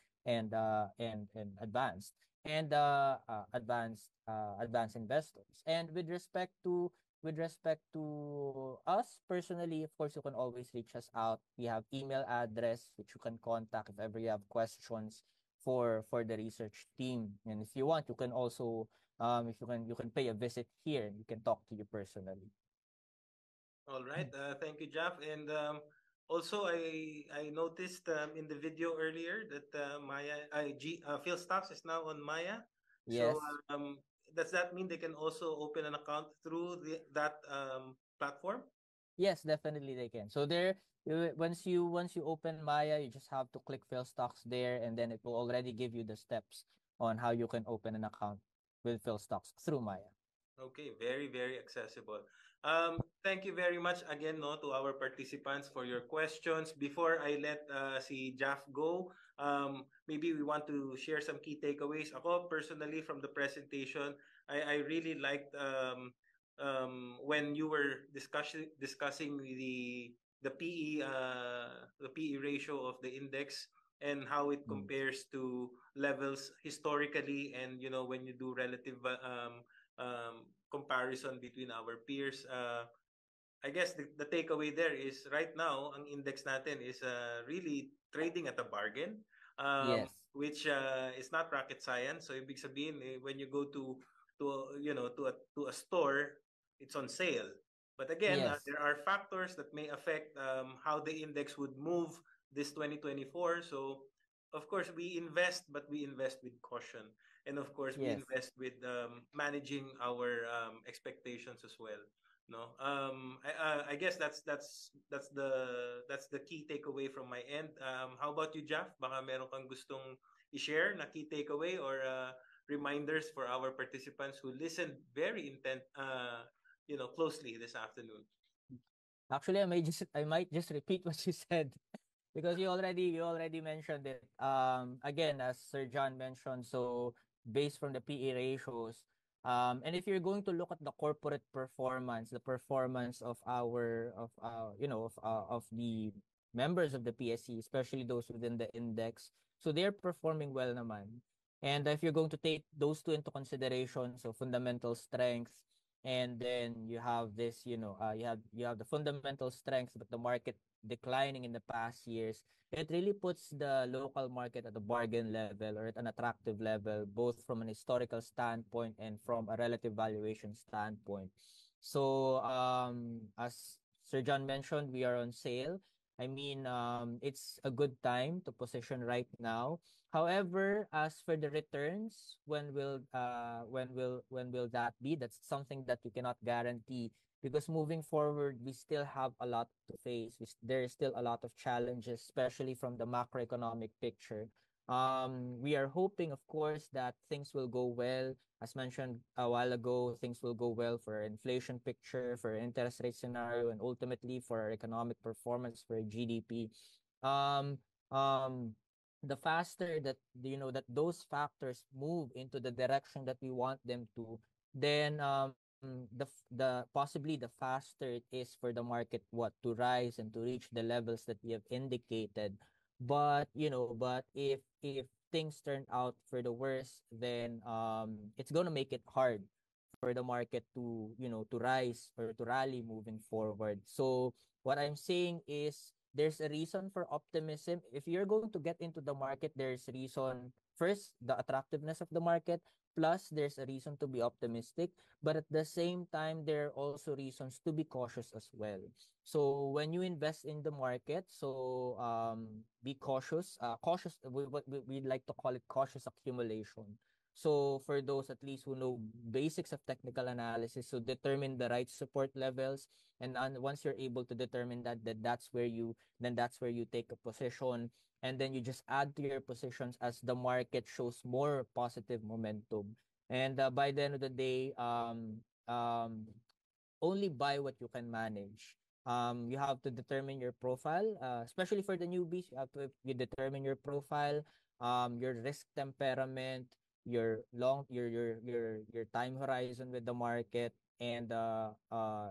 [SPEAKER 5] advanced advanced investors. And with respect to us personally, of course, you can always reach us out. We have email address which you can contact if ever you have questions for the research team. And if you want, you can also if you can pay a visit here and we can talk to you personally.
[SPEAKER 4] All right. Thank you, Jeff. And also, I noticed in the video earlier that Phil Stocks is now on Maya. So
[SPEAKER 5] Yes.
[SPEAKER 4] does that mean they can also open an account through that platform?
[SPEAKER 5] Yes, definitely they can. So there, once you open Maya, you just have to click Fill Stocks there, and then it will already give you the steps on how you can open an account with Fill Stocks through Maya.
[SPEAKER 4] Okay, very, very accessible. Thank you very much again, no, to our participants for your questions. Before I let si Jaff go, maybe we want to share some key takeaways. Ako, personally, from the presentation, I really liked when you were discussing the PE ratio of the index and how it
[SPEAKER 5] Mm.
[SPEAKER 4] compares to levels historically, and when you do relative comparison between our peers. I guess the takeaway there is right now, ang index natin is really trading at a bargain,
[SPEAKER 5] Yes.
[SPEAKER 4] which is not rocket science. So ibig sabihin, when you go to a store, it's on sale. But again,
[SPEAKER 5] Yes.
[SPEAKER 4] there are factors that may affect how the index would move this 2024. So of course, we invest, but we invest with caution. And of course, we
[SPEAKER 5] Yes.
[SPEAKER 4] invest with managing our expectations as well. No, I guess that's the key takeaway from my end. How about you, Jeff? Baka meron kang gustong i-share na key takeaway or reminders for our participants who listened very closely this afternoon.
[SPEAKER 5] Actually, I might just repeat what you said because you already mentioned it. Again, as Sir John mentioned, so based from the PE ratios, and if you're going to look at the corporate performance, the performance of of the members of the PSE, especially those within the index, so they're performing well naman. And if you're going to take those two into consideration, so fundamental strength, and then you have this, you have the fundamental strength, but the market declining in the past years, it really puts the local market at a bargain level or at an attractive level, both from an historical standpoint and from a relative valuation standpoint. So, as Sir John mentioned, we are on sale. I mean, it's a good time to position right now. However, as for the returns, when will that be? That's something that we cannot guarantee because moving forward, we still have a lot to face. There is still a lot of challenges, especially from the macroeconomic picture. We are hoping, of course, that things will go well. As mentioned a while ago, things will go well for our inflation picture, for our interest rate scenario, and ultimately for our economic performance for GDP. Um, um, the faster that that those factors move into the direction that we want them to, then the possibly the faster it is for the market to rise and to reach the levels that we have indicated. But if things turn out for the worse, then it's going to make it hard for the market to to rise or to rally moving forward. So what I'm saying is there's a reason for optimism. If you're going to get into the market, there's reason first, the attractiveness of the market, plus there's a reason to be optimistic, but at the same time, there are also reasons to be cautious as well. So when you invest in the market, so be cautious. Cautious, we like to call it cautious accumulation. So for those at least who know basics of technical analysis, so determine the right support levels, and once you're able to determine that, then that's where you take a position, and then you just add to your positions as the market shows more positive momentum. And by the end of the day, only buy what you can manage. You have to determine your profile, especially for the newbies. You determine your profile, your risk temperament, your time horizon with the market, and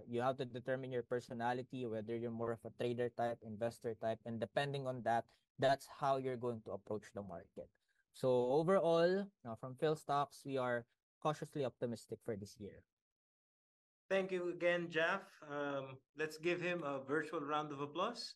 [SPEAKER 5] you have to determine your personality, whether you're more of a trader type, investor type, and depending on that, that's how you're going to approach the market. So overall, from Phil Stocks, we are cautiously optimistic for this year.
[SPEAKER 4] Thank you again, Jeff. Let's give him a virtual round of applause.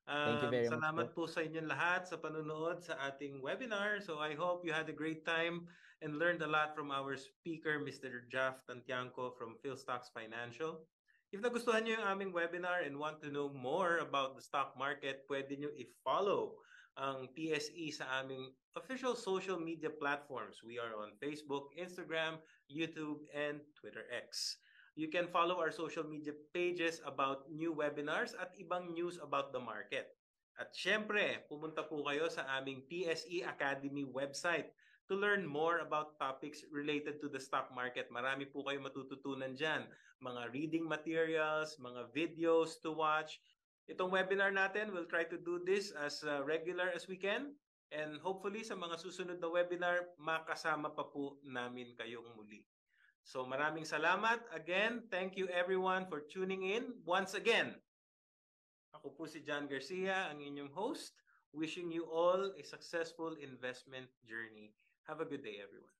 [SPEAKER 5] Thank you very much
[SPEAKER 4] Salamat
[SPEAKER 5] po.
[SPEAKER 4] po sa inyong lahat sa panunood sa ating webinar. So I hope you had a great time and learned a lot from our speaker, Mr. Jeff Tantiangco from PhilStocks Financial. If nagustuhan niyo yung aming webinar and want to know more about the stock market, pwede niyo i-follow ang PSE sa aming official social media platforms. We are on Facebook, Instagram, YouTube, and Twitter X. You can follow our social media pages about new webinars at ibang news about the market. At syempre, pumunta po kayo sa aming PSE Academy website to learn more about topics related to the stock market. Marami po kayo matututunan dyan. Mga reading materials, mga videos to watch. Itong webinar natin, we'll try to do this as regular as we can. And hopefully sa mga susunod na webinar, makasama pa po namin kayong muli. So maraming salamat. Again, thank you everyone for tuning in. Once again, ako po si John Garcia, ang inyong host, wishing you all a successful investment journey. Have a good day, everyone.